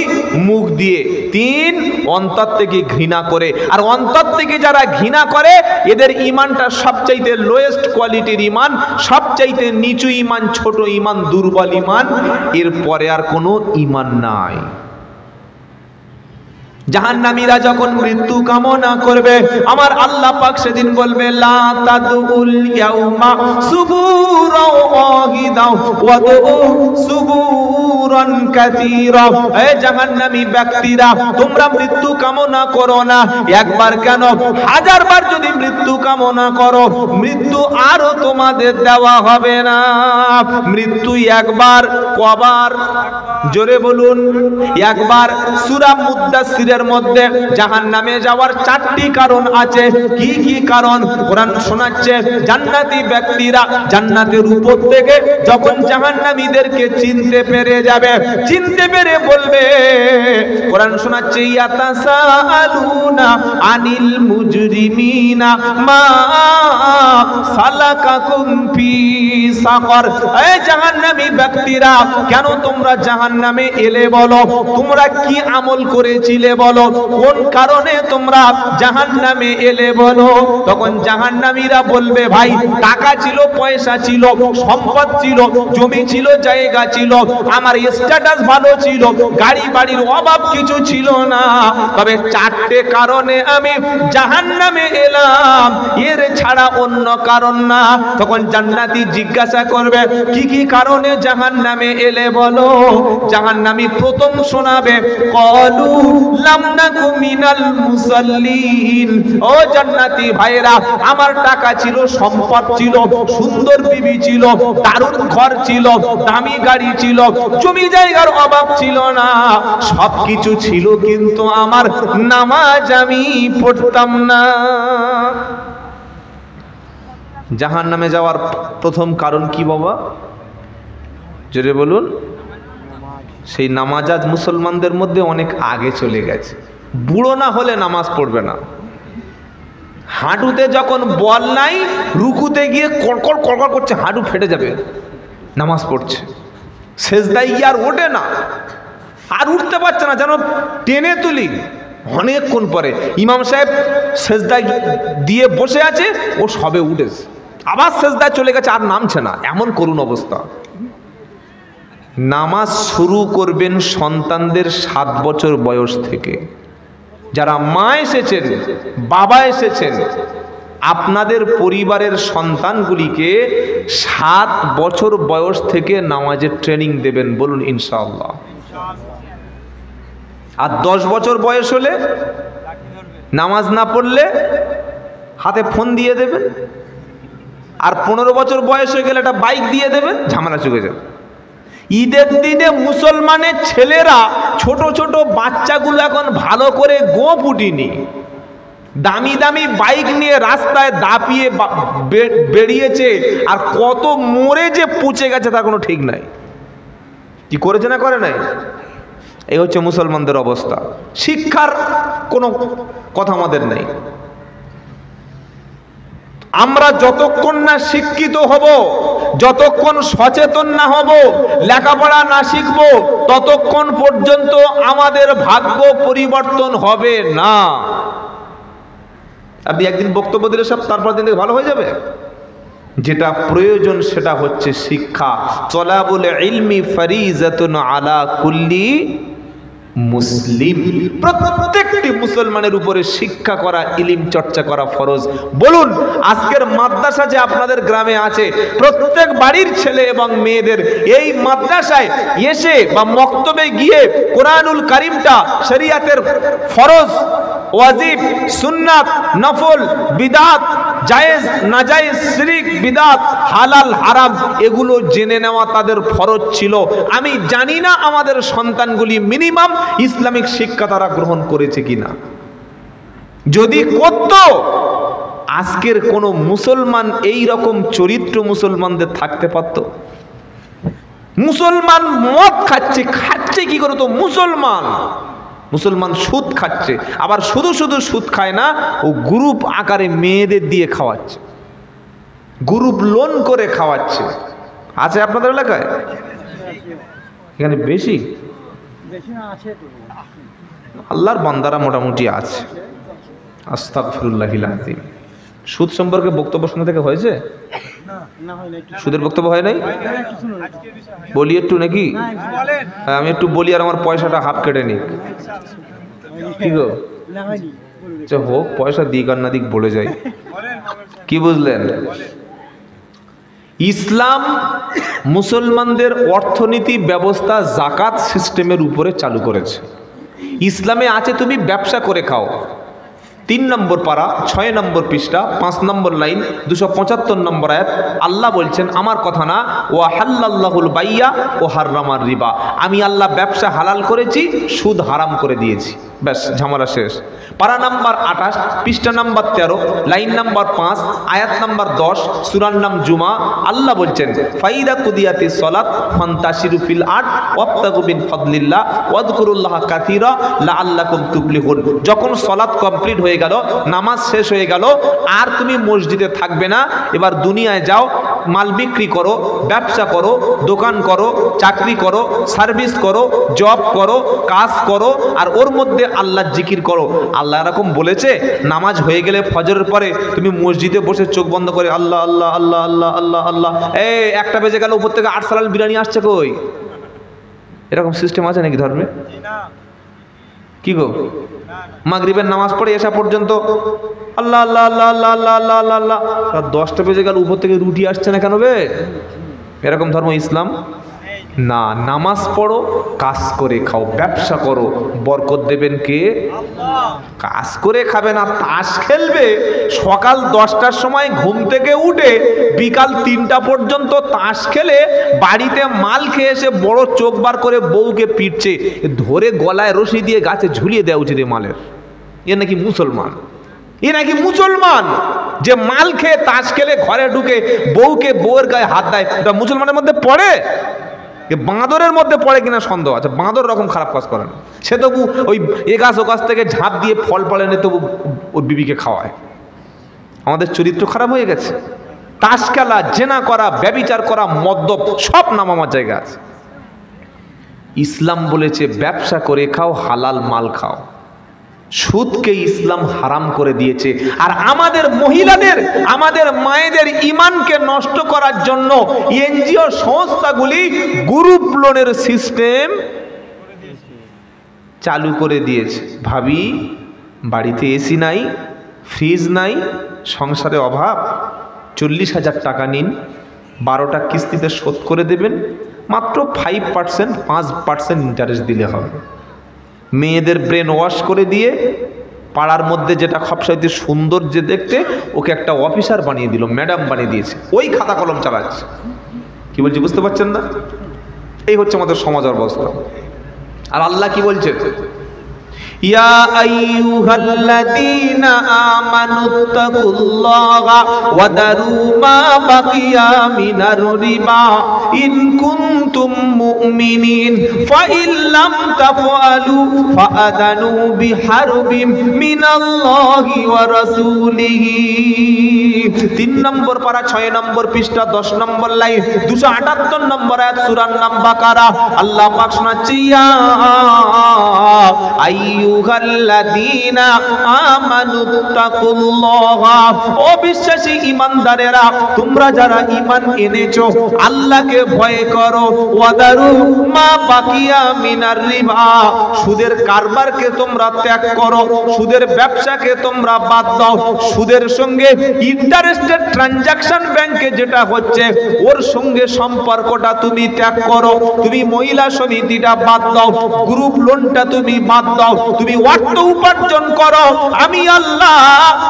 Speaker 1: মুখ দিয়ে। 3 অন্তর থেকে ঘৃণা করে। আর অন্তর থেকে যারা ঘৃণা করে এদের ইমানটা সবচাইতে লোয়েস্ট কোয়ালিটির ইমান, সবচাইতে নিচু ইমান, ছোট ইমান, দুর্বল ইমান, এরপরে আর কোনো ইমান নাই। জাহান্নামীরা যখন মৃত্যু কামনা করবে, আমার আল্লাহ পাক সেদিন বলবে লা তাদউল ইয়াউমা সুবুরাও ওয়াহিদাও ওয়াদউ সুবুরান কাসীরা। এই জাহান্নামী ব্যক্তিরা, তোমরা মৃত্যু কামনা করো না একবার কেন, 1000 বার যদি মৃত্যু কামনা করো, মৃত্যু আরো তোমাদের দেওয়া হবে না। মৃত্যু একবার, কবার? জোরে বলুন। একবার। সূরা মুদ্দাসসিরের মধ্যে জাহান্নামে যাওয়ার 4টি কারণ আছে। কি কি কারণ? কোরআন শোনাচ্ছে, জান্নাতি ব্যক্তিরা জান্নাতের উপর থেকে যখন জাহান্নামীদেরকে চিনতে পেরে যাবে, চিনতে পেরে বলবে, কোরআন শোনাচ্ছে, ইয়াতাসাআলুনা আনিল মুজরিমিনা মা সালাকাকুম ফি সাকর। এই জাহান্নামী ব্যক্তিরা, কেন তোমরা জাহান্নামে এলে বলো? তোমরা কি আমল করেছিলে বলো? কোন কারণে তোমরা জাহান্নামে এলে বলো? তখন জাহান্নামীরা বলবে, ভাই টাকা ছিল, পয়সা ছিল, সম্পদ ছিল, জমি ছিল, জায়গা ছিল, আমার স্ট্যাটাস ভালো ছিল, গাড়ি বাড়ির অভাব কিছু ছিল না, তবে 4টে কারণে আমি জাহান্নামে এলাম, এর ছাড়া অন্য কারণ না। তখন জান্নাতি জিজ্ঞাসা করবে, কি কি কারণে জাহান্নামে এলে বলো? জাহান্নামী প্রথম শোনাবে, ক্বালু লাম নাকু মিনাল মুসাল্লিন। ও জান্নাতি ভাইরা, আমার টাকা ছিল, সম্পদ ছিল, সুন্দর বিবি ছিল, দারুণ ঘর ছিল, দামি গাড়ি ছিল, জমি জায়গার অভাব ছিল না, সবকিছু ছিল, কিন্তু আমার নামাজ আমি পড়তাম না। জাহান্নামে যাওয়ার প্রথম কারণ কি বাবা? জোরে বলুন। সেই নামাজ আজ মুসলমানদের মধ্যে অনেক আগে চলে গেছে। বুড়ো না হলে নামাজ পড়বে না। হাঁটুতে যখন বল নাই, রুকুতে গিয়ে কড়কড় কড়কড় করছে, হাঁটু ফেটে যাবে, নামাজ পড়ছে। সেজদায় গিয়ে আর ওঠে না, আর উঠতে পারছে না, যেন টেনে তুলি। অনেকক্ষণ পরে ইমাম সাহেব সেজদায় দিয়ে বসে আছে, ও সবে উঠেছে, আবার সেজদায় চলে গেছে, আর নামছে না। এমন করুণ অবস্থা। নামাজ শুরু করবেন সন্তানদের 7 বছর বয়স থেকে। যারা মা এসেছেন, বাবা এসেছেন, আপনাদের পরিবারের সন্তানগুলিকে 7 বছর বয়স থেকে নামাজের ট্রেনিং দেবেন, বলুন ইনশাআল্লাহ। আর 10 বছর বয়স হলে নামাজ না পড়লে হাতে ফোন দিয়ে দেবেন। আর 15 বছর বয়স হয়ে গেলে একটা বাইক দিয়ে দেবেন, ঝামেলা চুকে যাবে। ঈদের দিনে মুসলমানের ছেলেরা, ছোট ছোট বাচ্চাগুলো এখন ভালো করে গো ফুটিনি, দামি দামি বাইক নিয়ে রাস্তায় দাপিয়ে বেরিয়েছে, আর কত মরে যে পচে গেছে তার কোনো ঠিক নাই। কি করেছে না করে নাই? এই হচ্ছে মুসলমানদের অবস্থা। শিক্ষার কোনো কথা আমাদের নেই। আমরা যতক্ষণ না শিক্ষিত হব, যতক্ষণ সচেতন না হব, লেখাপড়া না শিখব, ততক্ষণ পর্যন্ত আমাদের ভাগ্য পরিবর্তন হবে না। আপনি একদিন বক্তব্য দিলে সব তারপর দিন থেকে ভালো হয়ে যাবে? যেটা প্রয়োজন সেটা হচ্ছে শিক্ষা। তলাবুল ইলমি ফারিজাতুন আলা কুল্লি মুসলিম। প্রত্যেকটি মুসলমানের উপরে শিক্ষা করা, ইলম চর্চা করা ফরজ। বলুন, আজকের মাদ্রাসা যে আপনাদের গ্রামে আছে, প্রত্যেক বাড়ির ছেলে এবং মেয়েদের এই মাদ্রাসায় এসে বা মক্তবে গিয়ে কোরআনুল কারীমটা, শরীয়তের ফরজ, ওয়াজিব, সুন্নাত, নফল, বিদআত, জায়েজ নাজায়েজ, শিরক, বিদআত, হালাল হারাম এগুলো জেনে নেওয়া তাদের ফরজ ছিল। আমি জানি না আমাদের সন্তানগুলি মিনিমাম ইসলামিক শিক্ষা তারা গ্রহণ করেছে কিনা। যদি করত, আজকের কোন মুসলমান এই রকম চরিত্র মুসলমানদের থাকতে পারত? মুসলমান মদ খাচ্ছে, খাচ্ছে কি করে? তো মুসলমান সুদ খাচ্ছে, আবার শুধু শুধু সুদ খায় না, ও গ্রুপ আকারে মেয়েদের দিয়ে খাওয়াচ্ছে, গ্রুপ লোন করে খাওয়াচ্ছে। আছে আপনাদের এলাকায়? এখানে বেশি আল্লাহর বান্দারা মোটামুটি আছে। আস্তাগফিরুল্লাহিল আযীম। সুদ সম্পর্কে বক্তব্য শুনে থেকে হয়েছে? সুদের বক্তব্য হয় নাই? বলি একটু নাকি? আমি একটু বলি আর আমার পয়সাটা হাফ কেটে নিক। কি গো? হোক, পয়সা দিক আর না দিক বলে যাই। কি বুঝলেন? ইসলাম মুসলমানদের অর্থনীতি ব্যবস্থা জাকাত সিস্টেমের উপরে চালু করেছে। ইসলামে আছে তুমি ব্যবসা করে খাও। 3 নম্বর পারা, 6 নম্বর পৃষ্ঠা, 5 নম্বর লাইন, 275 নম্বর আয়াত। আল্লাহ বলছেন, আমার কথা না, ওয়া হাল্লাল্লাহুল বাইয়া ও হাররামার রিবা। আমি আল্লাহ ব্যবসা হালাল করেছি, সুদ হারাম করে দিয়েছি। ব্যাস, ঝামেলা শেষ। পারা নাম্বার 28, পৃষ্ঠা নাম্বার 13, লাইন নাম্বার 5, আয়াত নাম্বার 10, সূরার নাম জুমা। আল্লাহ বলছেন, ফাইদা কুদিয়াতিস সালাত ফান্তাশিরু ফিল আরদ ওয়াবতাগু মিন ফাদলিল্লাহ ওয়াযকুরুল্লাহা কাসীরা লাআল্লাকুম তুফলিহুন। যখন সালাত কমপ্লিট হয়ে গেল, নামাজ শেষ হয়ে গেল, আর তুমি মসজিদে থাকবে না, এবার দুনিয়ায় যাও, মাল বিক্রি করো, ব্যবসা করো, দোকান করো, চাকরি করো, সার্ভিস করো, জব করো, কাজ করো, আর ওর মধ্যে আল্লাহর জিকির করো। আল্লাহ এরকম বলেছে, নামাজ হয়ে গেলে ফজরের পরে তুমি মসজিদে বসে চোখ বন্ধ করে আল্লাহ আল্লাহ আল্লাহ আল্লাহ আল্লাহ আল্লাহ, এই 1টা বেজে গেল, উপর থেকে 8 সালাল বিরিয়ানি আসছে কই? এরকম সিস্টেম আছে নাকি ধর্মে? কি গো? মাগরিবের নামাজ পড়ে এসা পর্যন্ত আল্লাহ আল্লাহ আল্লাহ আল্লাহ আল্লাহ আল্লাহ আল্লাহ আল্লাহ, 10টা বেজে গেল, উপর থেকে রুটি আসছে না কেন বে? এরকম ধর্ম ইসলাম না। নামাজ পড়ো, কাজ করে খাও, ব্যবসা করো, বরকত দেবেন কে? কাজ করে খাবে না, তাস খেলবে। সকাল 10টার সময় ঘুম থেকে উঠে বিকাল 3টা পর্যন্ত তাস খেলে বাড়িতে মাল খেয়ে এসে বড় চোখ বার করে বউকে পিটছে, ধরে গলায় রশি দিয়ে গাছে ঝুলিয়ে দেওয়া উচিত মালের। এ নাকি মুসলমান? এ নাকি মুসলমান যে মাল খেয়ে তাস খেলে ঘরে ঢুকে বউকে বউয়ের গায়ে হাত দেয়? এটা মুসলমানের মধ্যে পড়ে? বাঁদরের মধ্যে পড়ে কিনা সন্দেহ আছে। বাঁদর রকম খারাপ কাজ করে না, সে তবু ওই এ গাছ ও গাছ থেকে ঝাঁপ দিয়ে ফল ফল এনে তবু ওর বিবিকে খাওয়ায়। আমাদের চরিত্র খারাপ হয়ে গেছে। তাস খেলা, জেনা করা, ব্যভিচার করা, মদ্যপ, সব নাম আমার জায়গা আছে। ইসলাম বলেছে ব্যবসা করে খাও, হালাল মাল খাও। সুদকে ইসলাম হারাম করে দিয়েছে। আর আমাদের মহিলাদের, আমাদের মায়েদের ইমানকে নষ্ট করার জন্য এনজিও সংস্থাগুলি গ্রুপ লোনের সিস্টেম চালু করে দিয়েছে। ভাবি, বাড়িতে এসি নাই, ফ্রিজ নাই, সংসারে অভাব, 40,000 টাকা নিন, 12টা কিস্তিতে শোধ করে দেবেন, মাত্র 5%, 5% ইন্টারেস্ট দিলে হবে। মেয়েদের ব্রেন ওয়াশ করে দিয়ে পাড়ার মধ্যে যেটা সবচাইতে সুন্দর যে দেখতে, ওকে একটা অফিসার বানিয়ে দিল, ম্যাডাম বানিয়ে দিয়েছে, ওই খাতা কলম চালাচ্ছে। কি বলছি বুঝতে পারছেন না? এই হচ্ছে আমাদের সমাজের অবস্থা। আর আল্লাহ কি বলছে? ইয়া আইয়ুহাল্লাযীনা আমানুত্তাকুল্লাহা ওয়া দারু মা বাকিয়া মিনার রিবা ইন কুনতুম মুমিনিন ফাইন লাম তাফআলু ফাআযানু বিহারবিম মিনাল্লাহি ওয়া রাসূলিহি। 3 নম্বর পারা 6 নম্বর পৃষ্ঠা 10 নম্বর লাইন 278 নম্বর আয়াত সূরার নাম বাকারা। আল্লাহ পাক শোনাচ্ছে, ইয়া আইয়ুহাল্লাযীনা আমানুত্তাকুল্লাহা, ও বিশ্বাসী ঈমানদারেরা তোমরা যারা ঈমান এনেছো আল্লাহকে ভয় করো। ওয়াদারু মা বাকিয়া মিনার রিবা, সুদের কারবারকে তোমরা ত্যাগ করো, সুদের ব্যবসাকে তোমরা বাদ দাও, সুদের সঙ্গে ইন্টারেস্টেড ট্রানজাকশন ব্যাংকে যেটা হচ্ছে ওর সঙ্গে সম্পর্কটা তুমি ত্যাগ করো, তুমি মহিলা সমিতিটা বাদ দাও, গ্রুপ লোনটা তুমি বাদ দাও, তুমি অর্থ উপার্জন করো। আমি আল্লাহ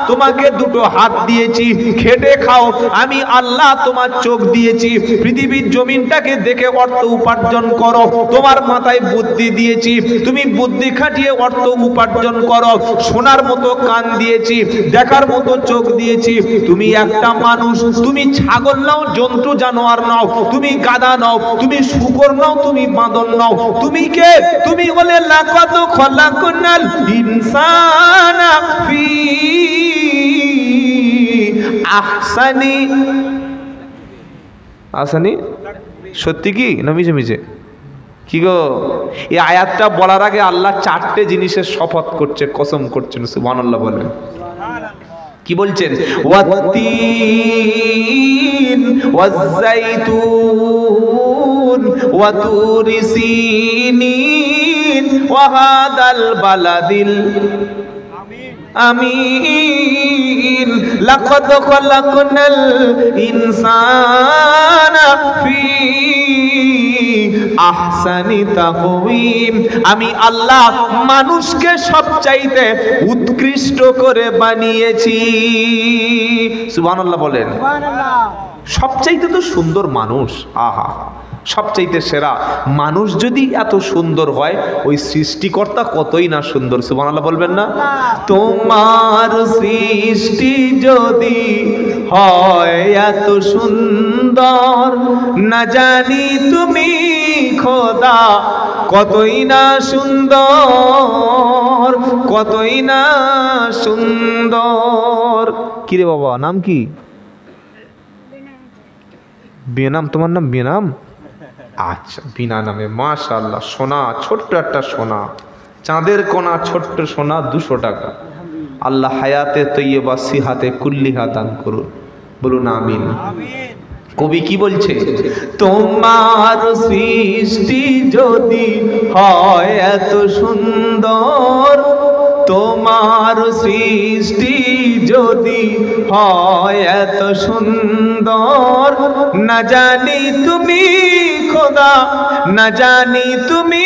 Speaker 1: তোমাকে দুটো হাত দিয়েছি, খেটে খাও। আমি আল্লাহ তোমার চোখ দিয়েছি, পৃথিবীর জমিনটাকে দেখে অর্থ উপার্জন করো। তোমার মাথায় বুদ্ধি দিয়েছি, তুমি বুদ্ধি খাটিয়ে অর্থ উপার্জন করো। শোনার মতো কান দিয়েছি, দেখার মতো চোখ দিয়েছি। তুমি একটা মানুষ, তুমি ছাগল নাও, জন্তু জানোয়ার নাও, তুমি গাধা নাও, তুমি শূকর নাও, তুমি বাঁদর নাও, তুমি কে? তুমি বলে লাকাদ খলাকনাল ইনসানা ফি আহসানি আহসানি, সত্যি কি না মিছে মিছে? কি গো, এই আয়াতটা বলার আগে আল্লাহ 4টে জিনিসের শপথ করছে, কসম করছেন। সুবহানাল্লাহ বলেন। কি বলছেন? ওয়াত্তিন ওয়াজ্জাইতুন ওয়া তুরি সিনিন ওয়া হাদাল বালাদিল আমিন লাকাদ খালাকনাল ইনসানা ফি আহসানি তাকওয়িম। আমি আল্লাহ মানুষকে সবচাইতে উৎকৃষ্ট করে বানিয়েছি। সুবহানাল্লাহ বলেন। সবচাইতে তো সুন্দর মানুষ, আহা, সবচাইতে সেরা মানুষ যদি এত সুন্দর হয়, ওই সৃষ্টিকর্তা কতই না সুন্দর। সুবহানাল্লাহ বলবেন না? তোমার সৃষ্টি যদি হয় এত সুন্দর, না জানি তুমি খোদা কতই না সুন্দর, কতই না সুন্দর। কি রে বাবা, নাম কি? বেনাম? তোমার নাম বেনাম? আচ্ছা, বিনা নামে, মাশাআল্লাহ। সোনা, ছোট্ট একটা সোনা, চাঁদের কোনা ছোট্ট সোনা, 200 টাকা। আল্লাহ হায়াতে তৈয়বা সিহাতে কুল্লিহা দান করুন, বলুন আমিন। কবি কি বলছে? তোমার সৃষ্টি যদি হয় এত সুন্দর, তোমার সৃষ্টি যদি হয় এত সুন্দর, না জানি তুমি খোদা, না জানি তুমি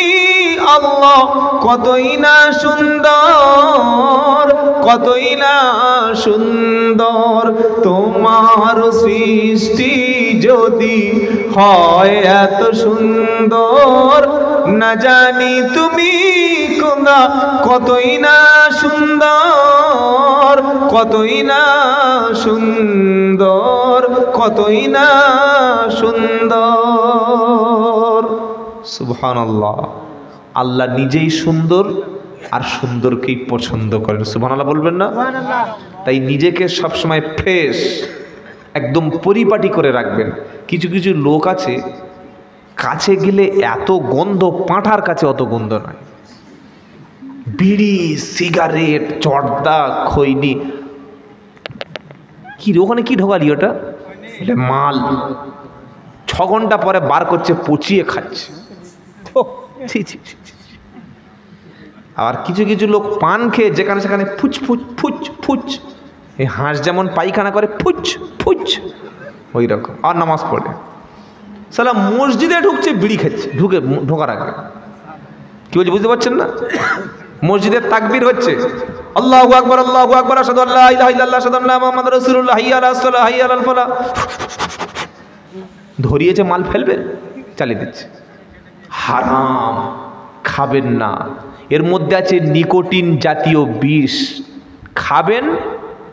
Speaker 1: আল্লাহ কতই না সুন্দর, কতই না সুন্দর। তোমার সৃষ্টি যদি হয় এত সুন্দর, না জানি তুমি খোদা কতই না সুন্দর, কতই না সুন্দর, কতই না সুন্দর। সুবহানাল্লাহ। আল্লাহ নিজেই সুন্দর আর সুন্দরকেই পছন্দ করেন। সুবহানাল্লাহ বলবেন না? তাই নিজেকে সবসময় ফ্রেশ, একদম পরিপাটি করে রাখবেন। কিছু কিছু লোক আছে, কাছে গেলে এত গন্ধ, পাঁঠার কাছে অত গন্ধ নয়। বিড়ি, সিগারেট, জর্দা, খৈনি, কি ওখানে কি ঢোকালি? ওটা মাল। 6 ঘন্টা পরে বার করছে, পচিয়ে খাচ্ছে। আর কিছু কিছু লোক পান খেয়ে যেখানে সেখানে ফুচ ফুচ ফুচ ফুচ, এই হাঁস যেমন পায়খানা করে ফুচ ফুচ, ওই রকম। আর নামাজ পড়ে সালা মসজিদে ঢুকছে, বিড়ি খাচ্ছে ঢোকার আগে। কি বলছি বুঝতে পারছেন না? মসজিদের তাকবীর হচ্ছে, আল্লাহু আকবার, আল্লাহু আকবার, আশহাদু আল্লা ইলাহা ইল্লাল্লাহ, আশহাদু আন্না মুহাম্মাদুর রাসূলুল্লাহ, হাইয়া আলাস সালাহ, হাইয়া আলাল ফালাহ। ধরিয়েছে, মাল ফেলবে, চালিয়ে দিচ্ছে। হারাম, খাবেন না। এর মধ্যে আছে নিকোটিন জাতীয় বিষ, খাবেন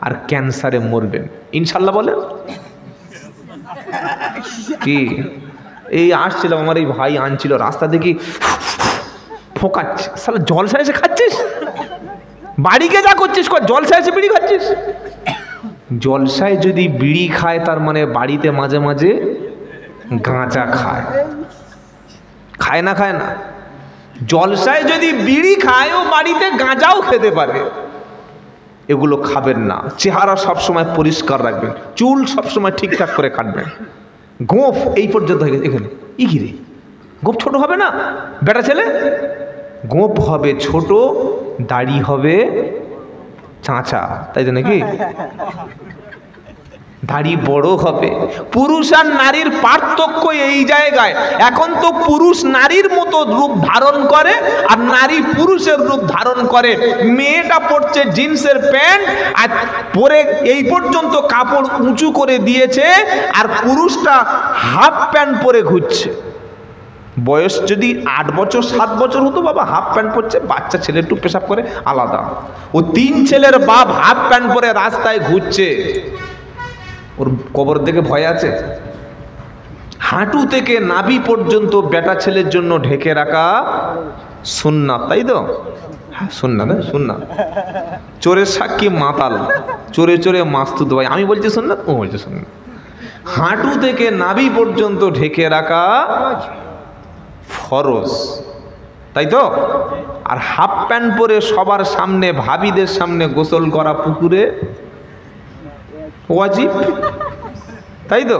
Speaker 1: আর ক্যান্সারে মরবেন ইনশাল্লাহ। বলেন কি? এই আসছিলাম, আমার এই ভাই আনছিল, রাস্তা দেখি ফোঁকাচ্ছে, শালা জলসায় এসে খাচ্ছিস, বাড়িকে যা করছিস কর, জলসায় এসে বিড়ি খাচ্ছিস। জলসায় যদি বিড়ি খায় তার মানে বাড়িতে মাঝে মাঝে গাঁজা খায়, খায় না? খায় না? জলসায় যদি বিড়ি খায় ও বাড়িতে গাঁজাও খেতে পারে। এগুলো খাবেন না। চেহারা সবসময় পরিষ্কার রাখবেন, চুল সবসময় ঠিকঠাক করে কাটবেন। গোঁফ এই পর্যন্ত হয়ে গেছে, এখানে ই ঘিরে গোঁফ ছোট হবে না, বেটা ছেলে গোঁফ হবে ছোট, দাড়ি হবে চাঁচা, তাই তো নাকি? দাড়ি বড় হবে। পুরুষ আর নারীর পার্থক্য এই জায়গায়, এখন তো পুরুষ নারীর মতো রূপ ধারণ করে আর নারী পুরুষের রূপ ধারণ করে। মেয়েটা পড়ছে জিন্সের প্যান্ট আর পরে এই পর্যন্ত কাপড় উঁচু করে দিয়েছে, আর পুরুষটা হাফ প্যান্ট পরে ঘুরছে। বয়স যদি 8 বছর 7 বছর হতো, বাবা হাফ প্যান্ট পরছে, বাচ্চা ছেলে একটু পেশাব করে আলাদা। ও 3 ছেলের বাপ হাফ প্যান্ট পরে রাস্তায় ঘুরছে, ওর কবর দেখে ভয় আছে? হাঁটু থেকে নাভি পর্যন্ত বেটা ছেলের জন্য ঢেকে রাখা সুন্নাত, তাই তো? হ্যাঁ সুন্নাত, সুন্নাত। চোরের সাক্ষী মাতাল, চোরে চোরে মাস্তুত ভাই, আমি বলছি সুন্নাত, ও বলছে সুন্নাত। হাঁটু থেকে নাভি পর্যন্ত ঢেকে রাখা ফরজ, তাই তো? আর হাফ প্যান্ট পরে সবার সামনে, ভাবিদের সামনে গোসল করা পুকুরে ওয়াজিব, তাই তো?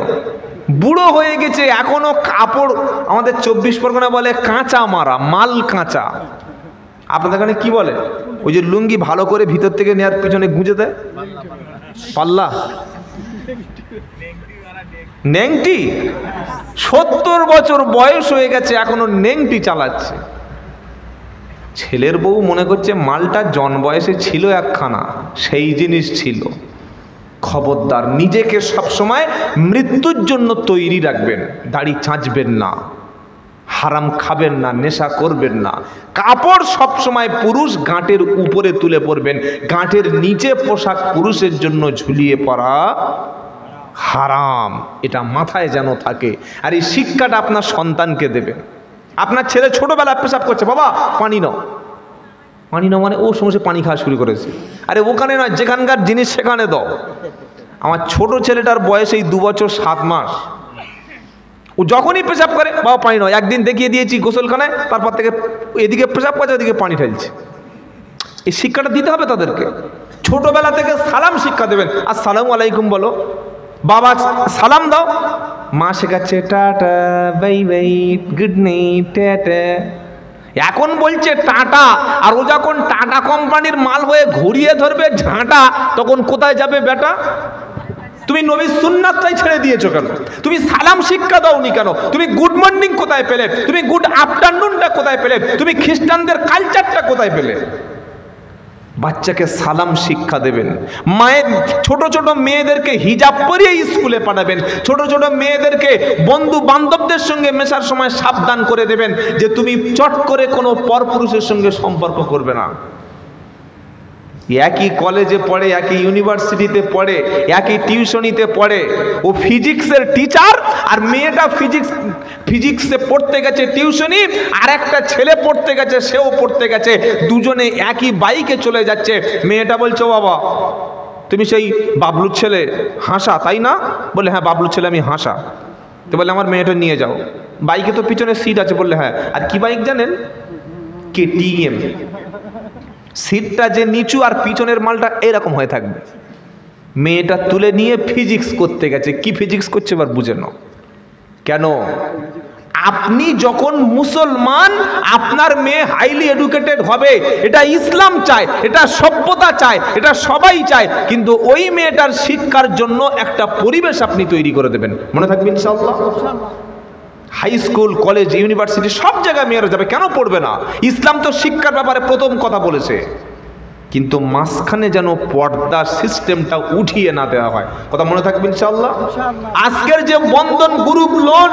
Speaker 1: বুড়ো হয়ে গেছে এখনো কাপড়, আমাদের 24 পরগনা বলে কাঁচা মারা, মাল কাঁচা। আপনাদের এখানে কি বলে? ওই যে লুঙ্গি ভালো করে ভিতর থেকে নেওয়ার পিছনে গুঁজে দেয়, পাল্লা, নেংটি। 70 বছর বয়স হয়ে গেছে এখনো নেংটি চালাচ্ছে। ছেলের বউ মনে করছে মালটা জন বয়সে ছিল একখানা, সেই জিনিস ছিল। খবরদার, নিজেকে সবসময় মৃত্যুর জন্য তৈরি রাখবেন। দাড়ি চাঁচবেন না, হারাম খাবেন না, নেশা করবেন না। কাপড় সবসময় পুরুষ গাঁটের উপরে তুলে পরবেন, গাঁটের নিচে পোশাক পুরুষের জন্য ঝুলিয়ে পরা হারাম, এটা মাথায় যেন থাকে। আর এই শিক্ষাটা আপনার সন্তানকে দেবেন। আপনার ছেলে ছোটবেলায় পেশাব করছে, বাবা পানি নাও, পানি নাও মানে ও সমস্ত পানি খাওয়া শুরু করেছে। আরে ওখানে নয়, যেখানকার জিনিস সেখানে দাও। আমার ছোট ছেলেটার বয়স এই 2 বছর 7 মাস, ও যখনই পেশাব করে, বাবা পানি নাও। একদিন দেখিয়ে দিয়েছি গোসলখানায়, তারপর থেকে এদিকে পেশাব করছে, ওদিকে পানি ঢালছে। এই শিক্ষাটা দিতে হবে তাদেরকে। ছোটবেলা থেকে সালাম শিক্ষা দেবেন, আসসালামু আলাইকুম বলো, বাবা সালাম দাও। মা শেখাচ্ছে tata, bye bye, good night, tata. এখন বলছে টাটা, আর ও যখন টাটা কোম্পানির মাল হয়ে ঘুরিয়ে ধরবে ঝাঁটা, তখন কোথায় যাবে বেটা? তুমি নবীর সুন্নাতটাই ছেড়ে দিয়েছো কেন? তুমি সালাম শিক্ষা দাওনি কেন? তুমি গুড মর্নিং কোথায় পেলে? তুমি গুড আফটারনুনটা কোথায় পেলে? তুমি খ্রিস্টানদের কালচারটা কোথায় পেলে? বাচ্চাকে সালাম শিক্ষা দেবেন। মায়ের ছোট ছোট মেয়েদেরকে হিজাব পরিয়ে স্কুলে পাঠাবেন। ছোট ছোট মেয়েদেরকে বন্ধু বান্ধবদের সঙ্গে মেশার সময় সাবধান করে দেবেন যে তুমি চট করে কোনো পরপুরুষের সঙ্গে সম্পর্ক করবে না। একই কলেজে পড়ে, একই ইউনিভার্সিটিতে পড়ে, একই টিউশনিতে পড়ে। ও ফিজিক্সের টিচার, আর মেয়েটা ফিজিক্সে পড়তে গেছে টিউশনি, আর একটা ছেলে পড়তে গেছে, সেও পড়তে গেছে। দুজনে একই বাইকে চলে যাচ্ছে। মেয়েটা বলছে, ও বাবা তুমি সেই বাবলুর ছেলে হাসা, তাই না? বলে হ্যাঁ বাবলুর ছেলে আমি হাসা। তো বলে আমার মেয়েটা নিয়ে যাও। বাইকে তো পিছনে সিট আছে। বললে হ্যাঁ। আর কি বাইক জানেন? KTM। সিটটা যে নিচু আর পিছনের মালটা এরকম হয়ে থাকবে। মেয়েটা তুলে নিয়ে ফিজিক্স করতে গেছে। কি ফিজিক্স করছে এবার বুঝে নাও। কেন? আপনি যখন মুসলমান, আপনার মেয়ে হাইলি এডুকেটেড হবে, এটা ইসলাম চায়, এটা সভ্যতা চায়, এটা সবাই চায়। কিন্তু ওই মেয়েটার শিক্ষার জন্য একটা পরিবেশ আপনি তৈরি করে দেবেন। মনে থাকবে ইনশাআল্লাহ। হাই স্কুল, কলেজ, ইউনিভার্সিটি সব জায়গায় মেয়েরা যাবে, কেন পড়বে না? ইসলাম তো শিক্ষার ব্যাপারে প্রথম কথা বলেছে। কিন্তু মাঝখানে যেন পর্দার সিস্টেমটা উঠিয়ে না দেওয়া হয়। কথা মনে থাকবে ইনশাআল্লাহ। আজকের যে বন্ধন গ্রুপ লোন,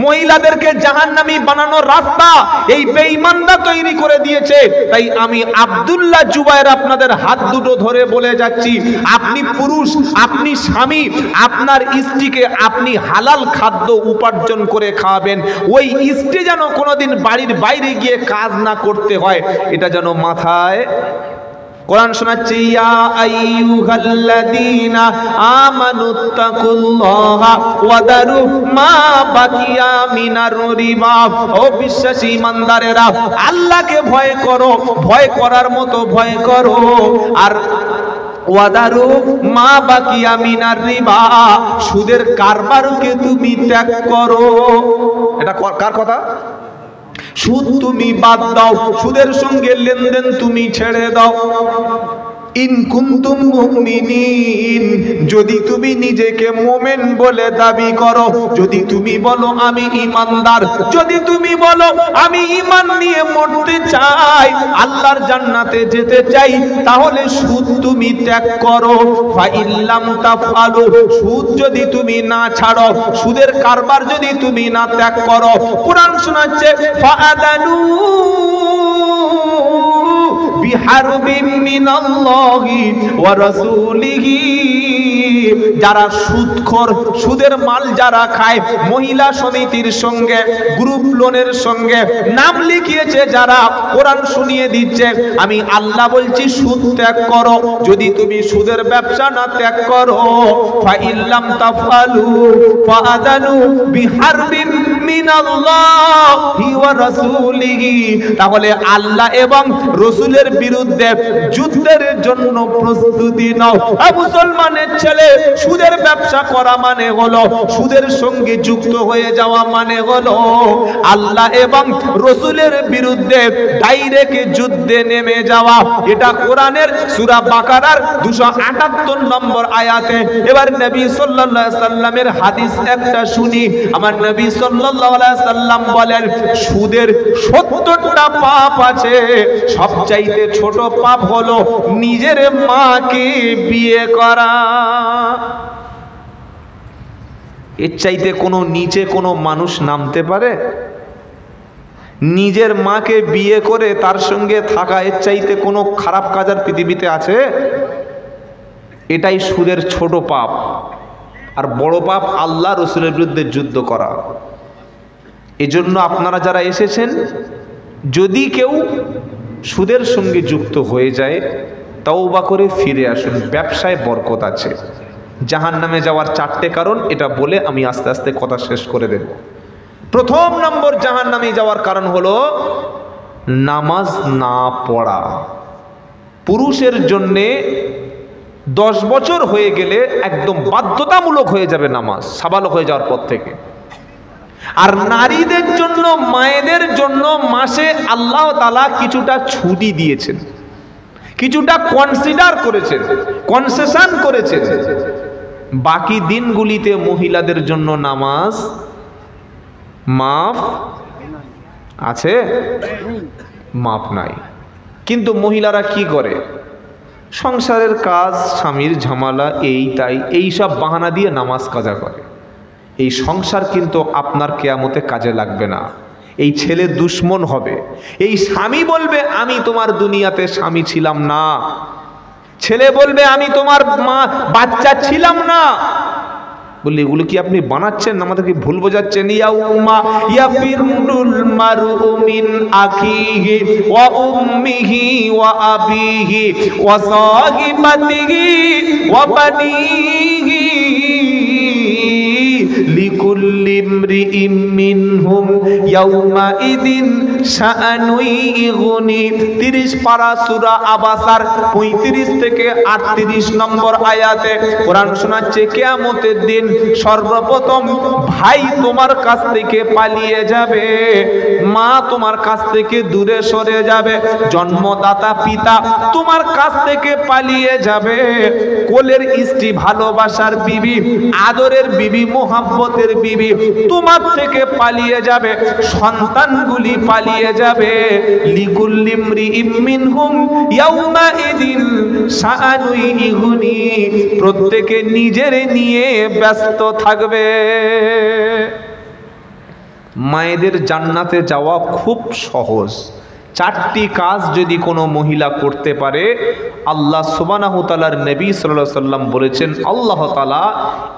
Speaker 1: মহিলাদেরকে জাহান্নামী বানানোর রাস্তা এই বেঈমানরা তৈরি করে দিয়েছে। তাই আমি আব্দুল্লাহ জুবায়ের আপনাদের হাত দুটো ধরে বলে যাচ্ছি, আপনি পুরুষ, আপনি স্বামী, আপনার স্ত্রীকে আপনি হালাল খাদ্য উপার্জন করে খাওয়াবেন। ওই স্ত্রী যেন কোনোদিন বাড়ির বাইরে গিয়ে কাজ না করতে হয়, এটা যেন মাথায়। কোরআন শোনাচ্ছে, ইয়া আইয়ুহাল্লাযীনা আমানুত্তাকুল্লাহা ওয়া দারু মা বাকিয়া মিনার রিবা। ও বিশ্বাসী ইমানদারেরা, আল্লাহকে ভয় করো, ভয় করার মতো ভয় করো। আর ওয়াদারু মা বাকিয়া মিনার রিবা, সুদের কারবারকে তুমি ত্যাগ করো। এটা কার কথা? সুদ তুমি বাদ দাও, সুদের সঙ্গে লেনদেন তুমি ছেড়ে দাও। ইন কুনতুম মুমিনিন, যদি তুমি নিজেকে মুমিন বলে দাবি করো, যদি তুমি বলো আমি ঈমানদার, যদি তুমি বলো আমি ঈমান নিয়ে মরতে চাই, আল্লাহর জান্নাতে যেতে চাই, তাহলে সুদ তুমি ত্যাগ করো। ফা ইল্লাম তাফআলু, সুদ যদি তুমি না ছাড়ো, সুদের কারবার যদি তুমি না ত্যাগ করো, কোরআন শোনাচ্ছে ফাআদানু বিহারবিম মিনাল্লাহি ওয়া রাসূলিহি। যারা সুদখোর, সুদের মাল যারা খায়, মহিলা সমিতির সঙ্গে, গ্রুপ লোনের সঙ্গে নাম লিখিয়েছে যারা, কোরআন শুনিয়ে দিচ্ছে আমি আল্লাহ বলছি সুদ ত্যাগ করো। যদি তুমি সুদের ব্যবসা না ত্যাগ করো, ফা ইল্লাম তাফআলু ফাআদানু বিহারবিম মিনাল্লাহি ওয়া রাসূলিহি, তাহলে আল্লাহ এবং রাসূলের বিরুদ্ধে যুদ্ধের জন্য প্রস্তুতি নাও। মুসলমানের ছেলে, সুদের ব্যবসা করা মানে হলো, সুদের সঙ্গে যুক্ত হয়ে যাওয়া মানে হলো আল্লাহ এবং রাসূলের বিরুদ্ধে ডাইরেক্ট যুদ্ধে নেমে যাওয়া। এটা কোরআনের সূরা বাকারার 278 নম্বর আয়াতে। এবার নবী সাল্লাল্লাহু আলাইহি সাল্লামের হাদিস একটা শুনি। আমার নবী সাল্লাল্লাহু আলাইহি সাল্লাম বলেন, সুদের 70টা পাপ আছে, সবচাইতে ছোট পাপ হলো নিজের মাকে বিয়ে করা। এর চাইতে কোনো নিচে কোনো মানুষ নামতে পারে? নিজের মাকে বিয়ে করে তার সঙ্গে থাকা, এর চাইতে কোনো খারাপ কাজ আর পৃথিবীতে আছে? এটাই সুদের ছোট পাপ। আর বড় পাপ আল্লাহ রাসূলের বিরুদ্ধে যুদ্ধ করা। এজন্য আপনারা যারা এসেছেন, যদি কেউ সুদের সঙ্গে যুক্ত হয়ে যায়, তওবা করে ফিরে আসুন, ব্যবসায় বরকত আছে। জাহান্নামে যাওয়ার 4টে কারণ, এটা বলে আমি আস্তে আস্তে কথা শেষ করে দেব। প্রথম নম্বর জাহান্নামে যাওয়ার কারণ হলো নামাজ না পড়া। পুরুষের জন্যে 10 বছর হয়ে গেলে একদম বাধ্যতামূলক হয়ে যাবে নামাজ, সাবালক হয়ে যাওয়ার পর থেকে। আর নারীদের জন্য, মায়েদের জন্য মাসে আল্লাহ তাআলা কিছুটা ছুটি দিয়েছেন, কিছুটা কনসিডার করেছেন, কনসেশন করেছেন। বাকি দিনগুলিতে মহিলাদের জন্য নামাজ মাফ আছে? মাফ নাই। কিন্তু মহিলারা কি করে? সংসারের কাজ, স্বামীর ঝামেলা, এই তাই, এইসব বাহানা দিয়ে নামাজ কাজা করে। এই সংসার কিন্তু আপনার কিয়ামতে কাজে লাগবে না। এই ছেলে দুশ্মন হবে। এই স্বামী বলবে আমি তোমার দুনিয়াতে স্বামী ছিলাম না, ছেলে বলবে আমি তোমার মা বাচ্চা ছিলাম না। বললে এগুলো কি আপনি বানাচ্ছেন, আমাদেরকে ভুল বোঝাচ্ছেন? ইয়াউমা ইয়াফিরুল মারউ মিন আখিহি ওয়া উম্মিহি ওয়া আবিহি ওয়া সাহিবাতিহি ওয়া বানিহি লিকুল্লি ইমরিইম মিনহুম ইয়াউমা ইদিন শাআনুন ইগনি। 30 পারা সূরা আবাসার 35 থেকে 38 নম্বর আয়াতে কোরআন শোনাচ্ছে, কিয়ামতের দিন সর্বপ্রথম ভাই তোমার কাছ থেকে পালিয়ে যাবে, মা তোমার কাছ থেকে দূরে সরে যাবে, জন্মদাতা পিতা তোমার কাছ থেকে পালিয়ে যাবে, কোলের স্ত্রী, ভালোবাসার বিবি, আদরের বিবি, মোহাব্বতের বিবি তোমার থেকে পালিয়ে যাবে, সন্তানগুলি পালিয়ে যাবে। লিকুল্লি ইমরিইম মিনহুম ইয়াউমা ইদিন শাআনুন ইগনি। প্রত্যেকে নিজের নিয়ে ব্যস্ত থাকবে। মায়েদের জান্নাতে যাওয়া খুব সহজ। 4টি কাজ যদি কোনো মহিলা করতে পারে, আল্লাহ সুবহানাহু তাআলার নবী সাল্লাল্লাহু আলাইহি সাল্লাম বলেছেন আল্লাহ তাআলা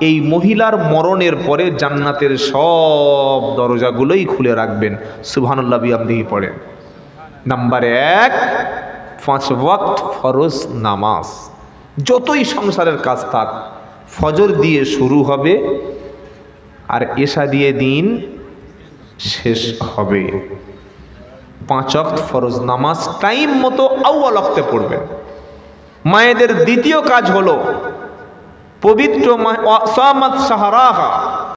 Speaker 1: এই মহিলার মরণের পরে জান্নাতের সব দরজাগুলোই খুলে রাখবেন। সুবহানাল্লাহ বিহামদিহি পড়েন। নাম্বার 1, 5 ওয়াক্ত ফরজ নামাজ। যতই সংসারের কাজ থাক, ফজর দিয়ে শুরু হবে আর এশা দিয়ে দিন শেষ হবে। 5 ওয়াক্ত ফরজ নামাজ টাইম মতো আউয়াল ওয়াক্তে পড়বেন। মায়েদের দ্বিতীয় কাজ হলো পবিত্র সামাত শাহরাহা,